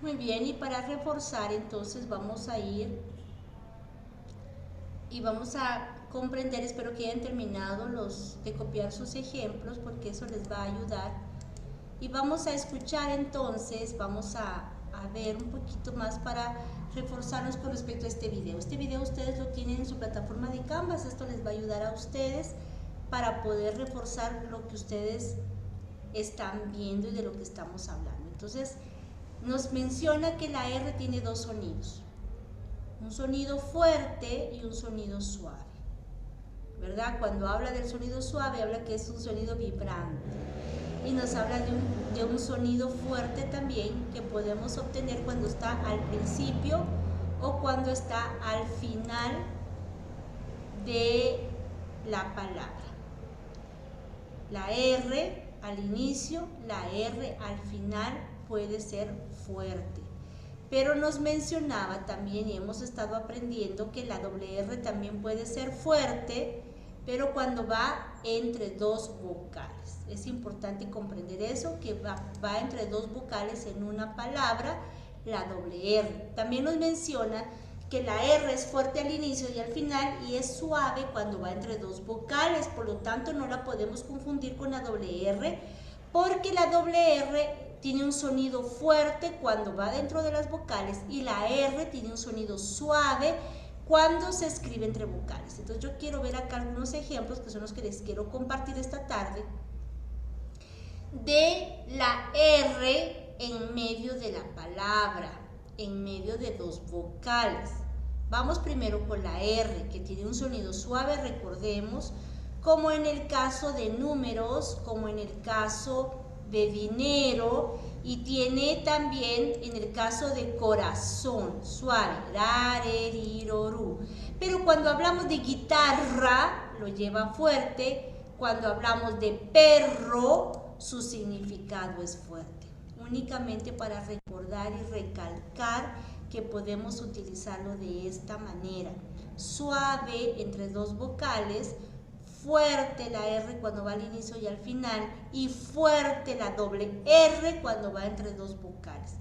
Muy bien, y para reforzar entonces vamos a ir y vamos a comprender, espero que hayan terminado de copiar sus ejemplos porque eso les va a ayudar. Y vamos a escuchar entonces, vamos a ver un poquito más para reforzarnos con respecto a este video. Este video ustedes lo tienen en su plataforma de Canvas, esto les va a ayudar a ustedes para poder reforzar lo que ustedes están viendo y de lo que estamos hablando. Entonces, nos menciona que la R tiene dos sonidos, un sonido fuerte y un sonido suave, ¿verdad? Cuando habla del sonido suave, habla que es un sonido vibrante. Y nos habla de un sonido fuerte también que podemos obtener cuando está al principio o cuando está al final de la palabra. La R al inicio, la R al final puede ser fuerte. Pero nos mencionaba también, y hemos estado aprendiendo, que la doble R también puede ser fuerte, pero cuando va entre dos vocales. Es importante comprender eso, que va entre dos vocales en una palabra, la doble R. También nos menciona que la R es fuerte al inicio y al final y es suave cuando va entre dos vocales, por lo tanto no la podemos confundir con la doble R, porque la doble R tiene un sonido fuerte cuando va dentro de las vocales y la R tiene un sonido suave cuando se escribe entre vocales. Entonces yo quiero ver acá algunos ejemplos que son los que les quiero compartir esta tarde de la R en medio de la palabra, en medio de dos vocales. Vamos primero con la R, que tiene un sonido suave, recordemos, como en el caso de números, como en el caso de dinero, y tiene también en el caso de corazón, suave, rareriroru. Pero cuando hablamos de guitarra, lo lleva fuerte. Cuando hablamos de perro, su significado es fuerte. Únicamente para recordar y recalcar que podemos utilizarlo de esta manera. Suave entre dos vocales, fuerte la R cuando va al inicio y al final, y fuerte la doble R cuando va entre dos vocales.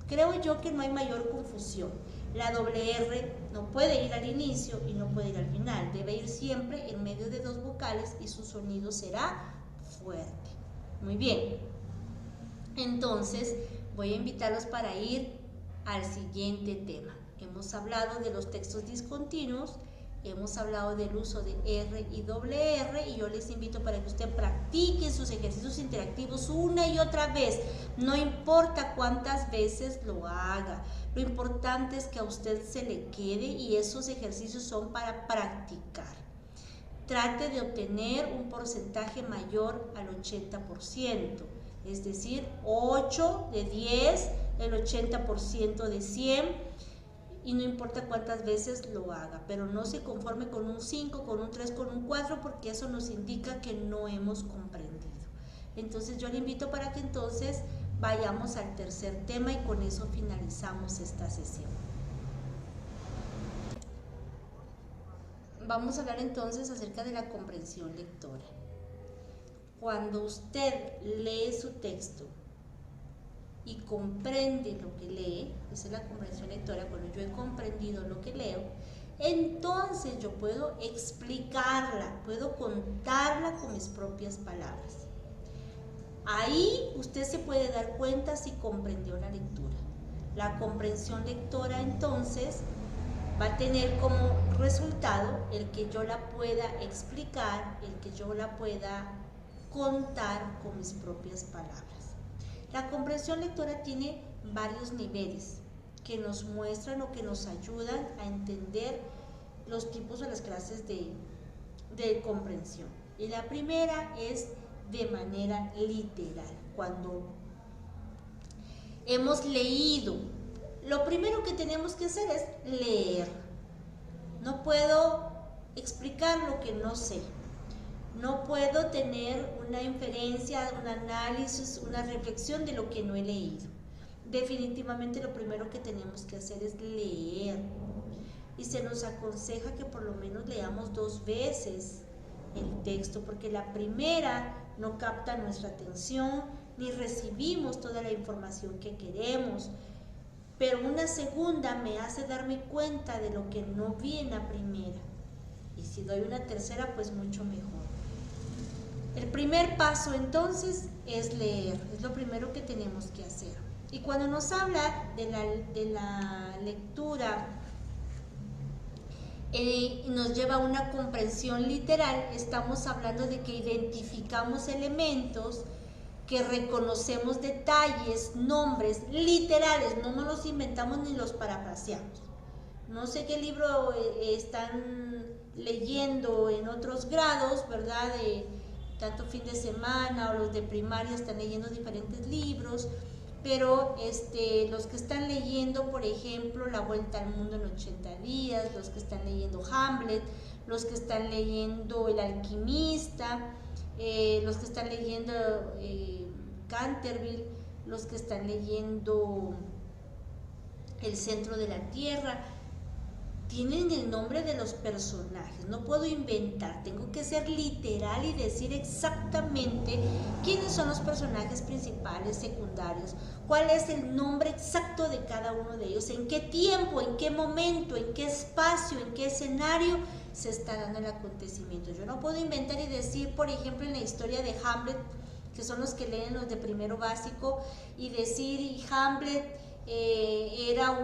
Creo yo que no hay mayor confusión. La doble R no puede ir al inicio y no puede ir al final. Debe ir siempre en medio de dos vocales y su sonido será fuerte. Muy bien. Entonces, voy a invitarlos para ir al siguiente tema. Hemos hablado de los textos discontinuos, hemos hablado del uso de R y doble R y yo les invito para que usted practique sus ejercicios interactivos una y otra vez. No importa cuántas veces lo haga, lo importante es que a usted se le quede y esos ejercicios son para practicar. Trate de obtener un porcentaje mayor al 80%, es decir, 8 de 10, el 80% de 100, y no importa cuántas veces lo haga, pero no se conforme con un 5, con un 3, con un 4, porque eso nos indica que no hemos comprendido. Entonces yo le invito para que entonces vayamos al tercer tema y con eso finalizamos esta sesión. Vamos a hablar entonces acerca de la comprensión lectora. Cuando usted lee su texto y comprende lo que lee, esa es la comprensión lectora, cuando yo he comprendido lo que leo, entonces yo puedo explicarla, puedo contarla con mis propias palabras. Ahí usted se puede dar cuenta si comprendió la lectura. La comprensión lectora entonces va a tener como resultado el que yo la pueda explicar, el que yo la pueda contar con mis propias palabras. La comprensión lectora tiene varios niveles que nos muestran o que nos ayudan a entender los tipos o las clases de comprensión. Y la primera es de manera literal. Cuando hemos leído, lo primero que tenemos que hacer es leer. No puedo explicar lo que no sé. No puedo tener una inferencia, un análisis, una reflexión de lo que no he leído. Definitivamente lo primero que tenemos que hacer es leer. Y se nos aconseja que por lo menos leamos 2 veces el texto, porque la primera no capta nuestra atención, ni recibimos toda la información que queremos. pero una segunda me hace darme cuenta de lo que no vi en la primera. Y si doy una tercera, pues mucho mejor. El primer paso entonces es leer, es lo primero que tenemos que hacer. Y cuando nos habla de la lectura, nos lleva a una comprensión literal, estamos hablando de que identificamos elementos, que reconocemos detalles, nombres literales, no nos los inventamos ni los parafraseamos. No sé qué libro están leyendo en otros grados, ¿verdad? Tanto fin de semana o los de primaria están leyendo diferentes libros, pero los que están leyendo, por ejemplo, La Vuelta al Mundo en 80 días, los que están leyendo Hamlet, los que están leyendo El Alquimista, los que están leyendo Canterville, los que están leyendo El Centro de la Tierra, tienen el nombre de los personajes. No puedo inventar, tengo que ser literal y decir exactamente quiénes son los personajes principales, secundarios, cuál es el nombre exacto de cada uno de ellos, en qué tiempo, en qué momento, en qué espacio, en qué escenario se está dando el acontecimiento. Yo no puedo inventar y decir, por ejemplo, en la historia de Hamlet, que son los que leen los de primero básico, y decir Hamlet era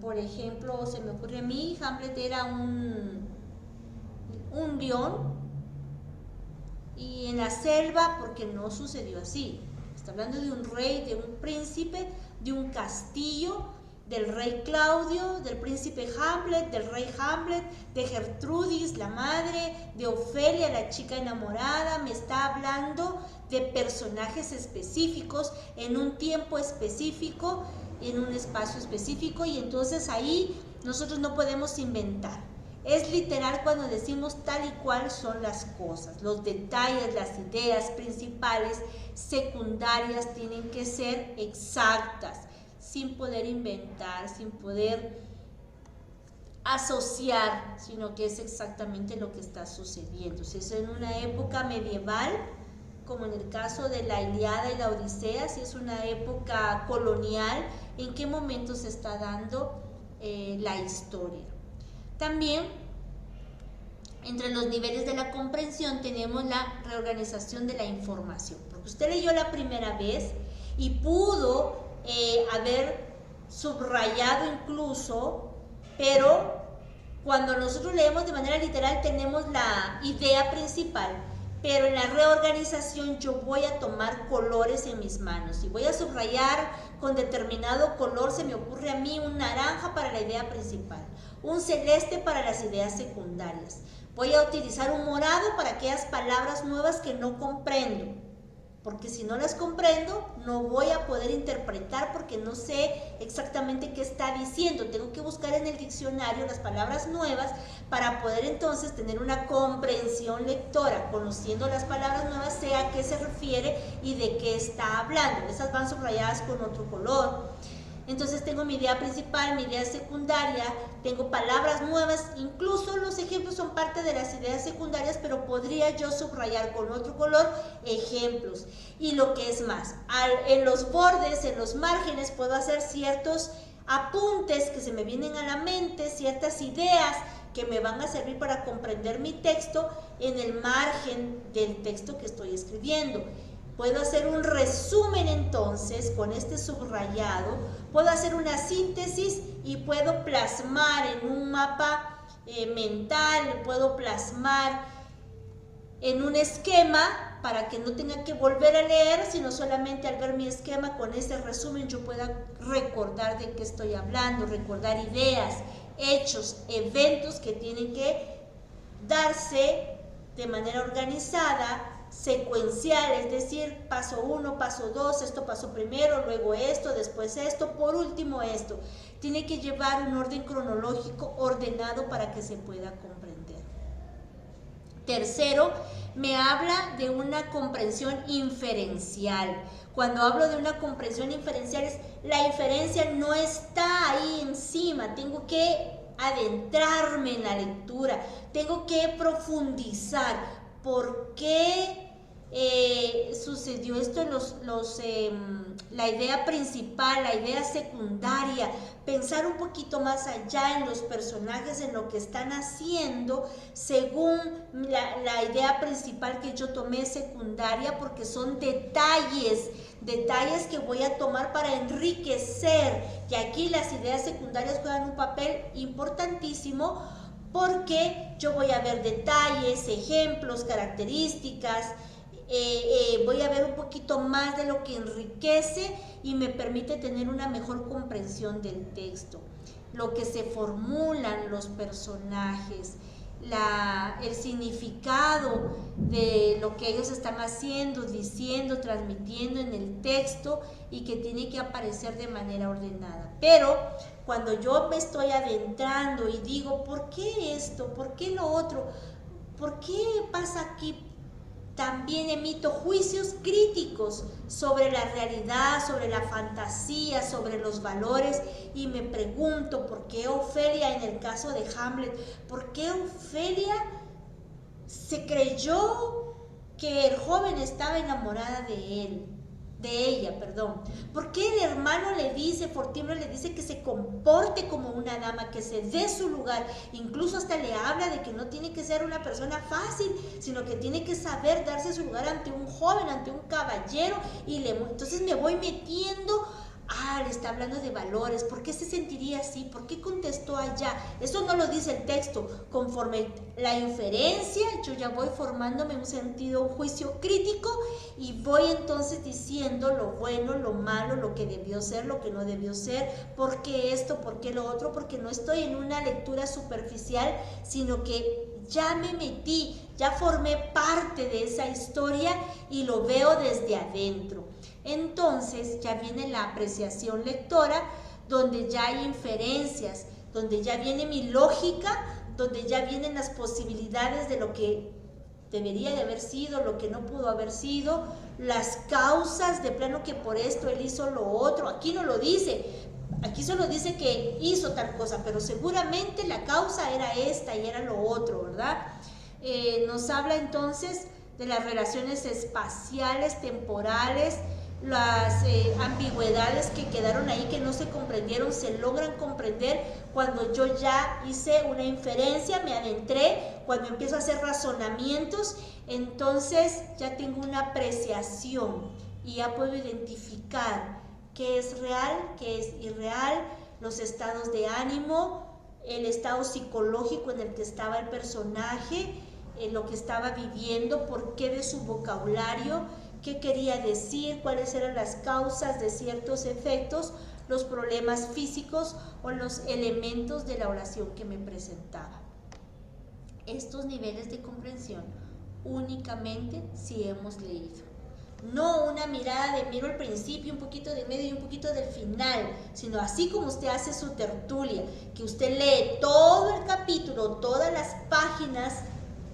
por ejemplo, se me ocurre a mí, Hamlet era un león y en la selva, porque no sucedió así. Está hablando de un rey, de un príncipe, de un castillo, del rey Claudio, del príncipe Hamlet, del rey Hamlet, de Gertrudis, la madre, de Ofelia, la chica enamorada. Me está hablando de personajes específicos, en un tiempo específico, en un espacio específico, y entonces ahí nosotros no podemos inventar. Es literal cuando decimos tal y cual son las cosas. Los detalles, las ideas principales, secundarias, tienen que ser exactas, sin poder inventar, sin poder asociar, sino que es exactamente lo que está sucediendo. Si es en una época medieval, como en el caso de la Ilíada y la Odisea, si es una época colonial, en qué momento se está dando la historia. También, entre los niveles de la comprensión, tenemos la reorganización de la información, porque usted leyó la primera vez y pudo haber subrayado incluso, pero cuando nosotros leemos de manera literal tenemos la idea principal, pero en la reorganización yo voy a tomar colores en mis manos y voy a subrayar con determinado color. Se me ocurre a mí un naranja para la idea principal, un celeste para las ideas secundarias. Voy a utilizar un morado para aquellas palabras nuevas que no comprendo, porque si no las comprendo no voy a poder interpretar, porque no sé exactamente qué está diciendo. Tengo que buscar en el diccionario las palabras nuevas para poder entonces tener una comprensión lectora. Conociendo las palabras nuevas, sé a qué se refiere y de qué está hablando. Esas van subrayadas con otro color. Entonces tengo mi idea principal, mi idea secundaria, tengo palabras nuevas, incluso los ejemplos son parte de las ideas secundarias, pero podría yo subrayar con otro color ejemplos. Y lo que es más, en los bordes, en los márgenes, puedo hacer ciertos apuntes que se me vienen a la mente, ciertas ideas que me van a servir para comprender mi texto en el margen del texto que estoy escribiendo. Puedo hacer un resumen entonces con este subrayado, puedo hacer una síntesis y puedo plasmar en un mapa mental, puedo plasmar en un esquema para que no tenga que volver a leer, sino solamente al ver mi esquema con ese resumen yo pueda recordar de qué estoy hablando, recordar ideas, hechos, eventos que tienen que darse de manera organizada, secuencial, es decir, paso 1, paso 2, esto pasó primero, luego esto, después esto, por último esto. Tiene que llevar un orden cronológico ordenado para que se pueda comprender. Tercero, me habla de una comprensión inferencial. Cuando hablo de una comprensión inferencial, la inferencia no está ahí encima, tengo que adentrarme en la lectura, tengo que profundizar. ¿Por qué sucedió esto en la idea principal, la idea secundaria, pensar un poquito más allá en los personajes, en lo que están haciendo, según la idea principal que yo tomé secundaria, porque son detalles que voy a tomar para enriquecer, y aquí las ideas secundarias juegan un papel importantísimo, porque yo voy a ver detalles, ejemplos, características, voy a ver un poquito más de lo que enriquece y me permite tener una mejor comprensión del texto, lo que se formulan los personajes, el significado de lo que ellos están haciendo, diciendo, transmitiendo en el texto, y que tiene que aparecer de manera ordenada. Pero cuando yo me estoy adentrando y digo, ¿por qué esto? ¿Por qué lo otro? ¿Por qué pasa aquí? También emito juicios críticos sobre la realidad, sobre la fantasía, sobre los valores, y me pregunto por qué Ofelia, en el caso de Hamlet, por qué Ofelia se creyó que el joven estaba enamorada de ella. ¿Por qué el hermano le dice, Fortino le dice que se comporte como una dama, que se dé su lugar? Incluso hasta le habla de que no tiene que ser una persona fácil, sino que tiene que saber darse su lugar ante un joven, ante un caballero, entonces me voy metiendo. Le está hablando de valores. ¿Por qué se sentiría así? ¿Por qué contestó allá? Eso no lo dice el texto. Conforme la inferencia, yo ya voy formándome un sentido, un juicio crítico, y voy entonces diciendo lo bueno, lo malo, lo que debió ser, lo que no debió ser, por qué esto, por qué lo otro, porque no estoy en una lectura superficial, sino que ya me metí, ya formé parte de esa historia y lo veo desde adentro. Entonces ya viene la apreciación lectora, donde ya hay inferencias, donde ya viene mi lógica, donde ya vienen las posibilidades de lo que debería de haber sido, lo que no pudo haber sido, las causas de plano que por esto él hizo lo otro. Aquí no lo dice, aquí solo dice que hizo tal cosa, pero seguramente la causa era esta y era lo otro, ¿verdad? Nos habla entonces de las relaciones espaciales, temporales, las ambigüedades que quedaron ahí, que no se comprendieron, se logran comprender cuando yo ya hice una inferencia, me adentré, cuando empiezo a hacer razonamientos, entonces ya tengo una apreciación y ya puedo identificar qué es real, qué es irreal, los estados de ánimo, el estado psicológico en el que estaba el personaje, lo que estaba viviendo, por qué de su vocabulario, qué quería decir, cuáles eran las causas de ciertos efectos, los problemas físicos o los elementos de la oración que me presentaba. Estos niveles de comprensión únicamente si hemos leído. No una mirada de miro el principio, un poquito del medio y un poquito del final, sino así como usted hace su tertulia, que usted lee todo el capítulo, todas las páginas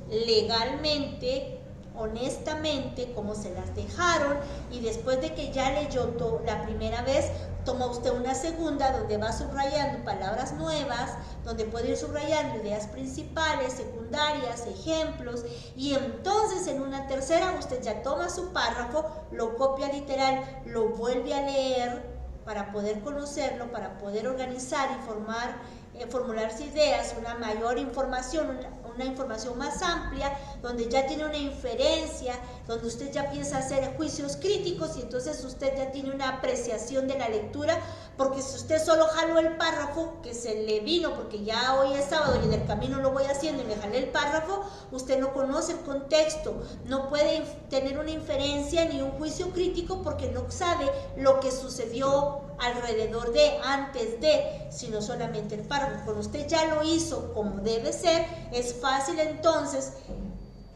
legalmente, honestamente, como se las dejaron, y después de que ya leyó la primera vez, toma usted una segunda donde va subrayando palabras nuevas, donde puede ir subrayando ideas principales, secundarias, ejemplos, y entonces en una tercera usted ya toma su párrafo, lo copia literal, lo vuelve a leer para poder conocerlo, para poder organizar y formularse ideas, una mayor información, una información más amplia, donde ya tiene una inferencia, donde usted ya piensa hacer juicios críticos, y entonces usted ya tiene una apreciación de la lectura, porque si usted solo jaló el párrafo que se le vino, porque ya hoy es sábado y en el camino lo voy haciendo y me jalé el párrafo, usted no conoce el contexto, no puede tener una inferencia ni un juicio crítico, porque no sabe lo que sucedió alrededor de, antes de, sino solamente el párrafo. Cuando usted ya lo hizo como debe ser, es fácil entonces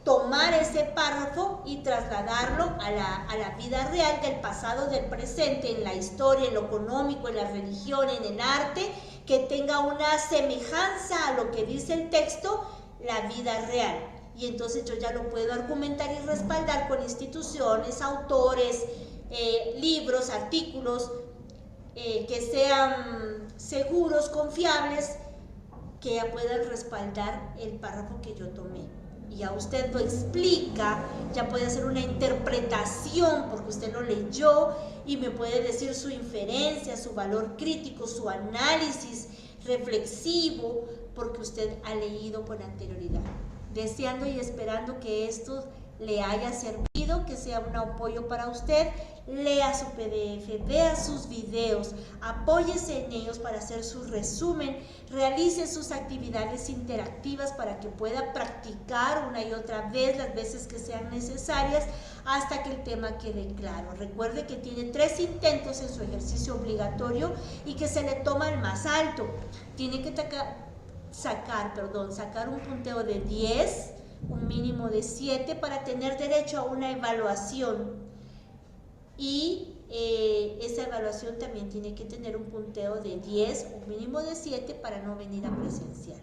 tomar ese párrafo y trasladarlo a la vida real del pasado, del presente, en la historia, en lo económico, en la religión, en el arte, que tenga una semejanza a lo que dice el texto, la vida real. Y entonces yo ya lo puedo argumentar y respaldar con instituciones, autores, libros, artículos, que sean seguros, confiables, que puedan respaldar el párrafo que yo tomé. y ya usted lo explica, ya puede hacer una interpretación porque usted lo leyó y me puede decir su inferencia, su valor crítico, su análisis reflexivo, porque usted ha leído con anterioridad. Deseando y esperando que esto le haya servido, que sea un apoyo para usted. Lea su PDF, vea sus videos, apóyese en ellos para hacer su resumen, realice sus actividades interactivas para que pueda practicar una y otra vez las veces que sean necesarias hasta que el tema quede claro. Recuerde que tiene 3 intentos en su ejercicio obligatorio y que se le toma el más alto. Tiene que sacar un punteo de 10, un mínimo de 7 para tener derecho a una evaluación. Y esa evaluación también tiene que tener un punteo de 10, un mínimo de 7 para no venir a presencial.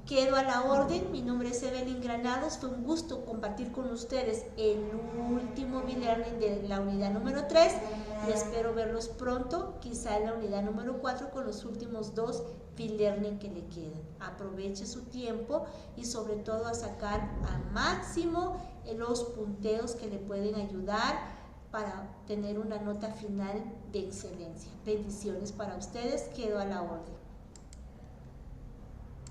Quedo a la orden, mi nombre es Evelyn Granados, fue un gusto compartir con ustedes el último e-learning de la unidad número 3 y espero verlos pronto, quizá en la unidad número 4 con los últimos 2 e-learning que le quedan. Aproveche su tiempo y sobre todo a sacar al máximo los punteos que le pueden ayudar para tener una nota final de excelencia. Bendiciones para ustedes, quedo a la orden.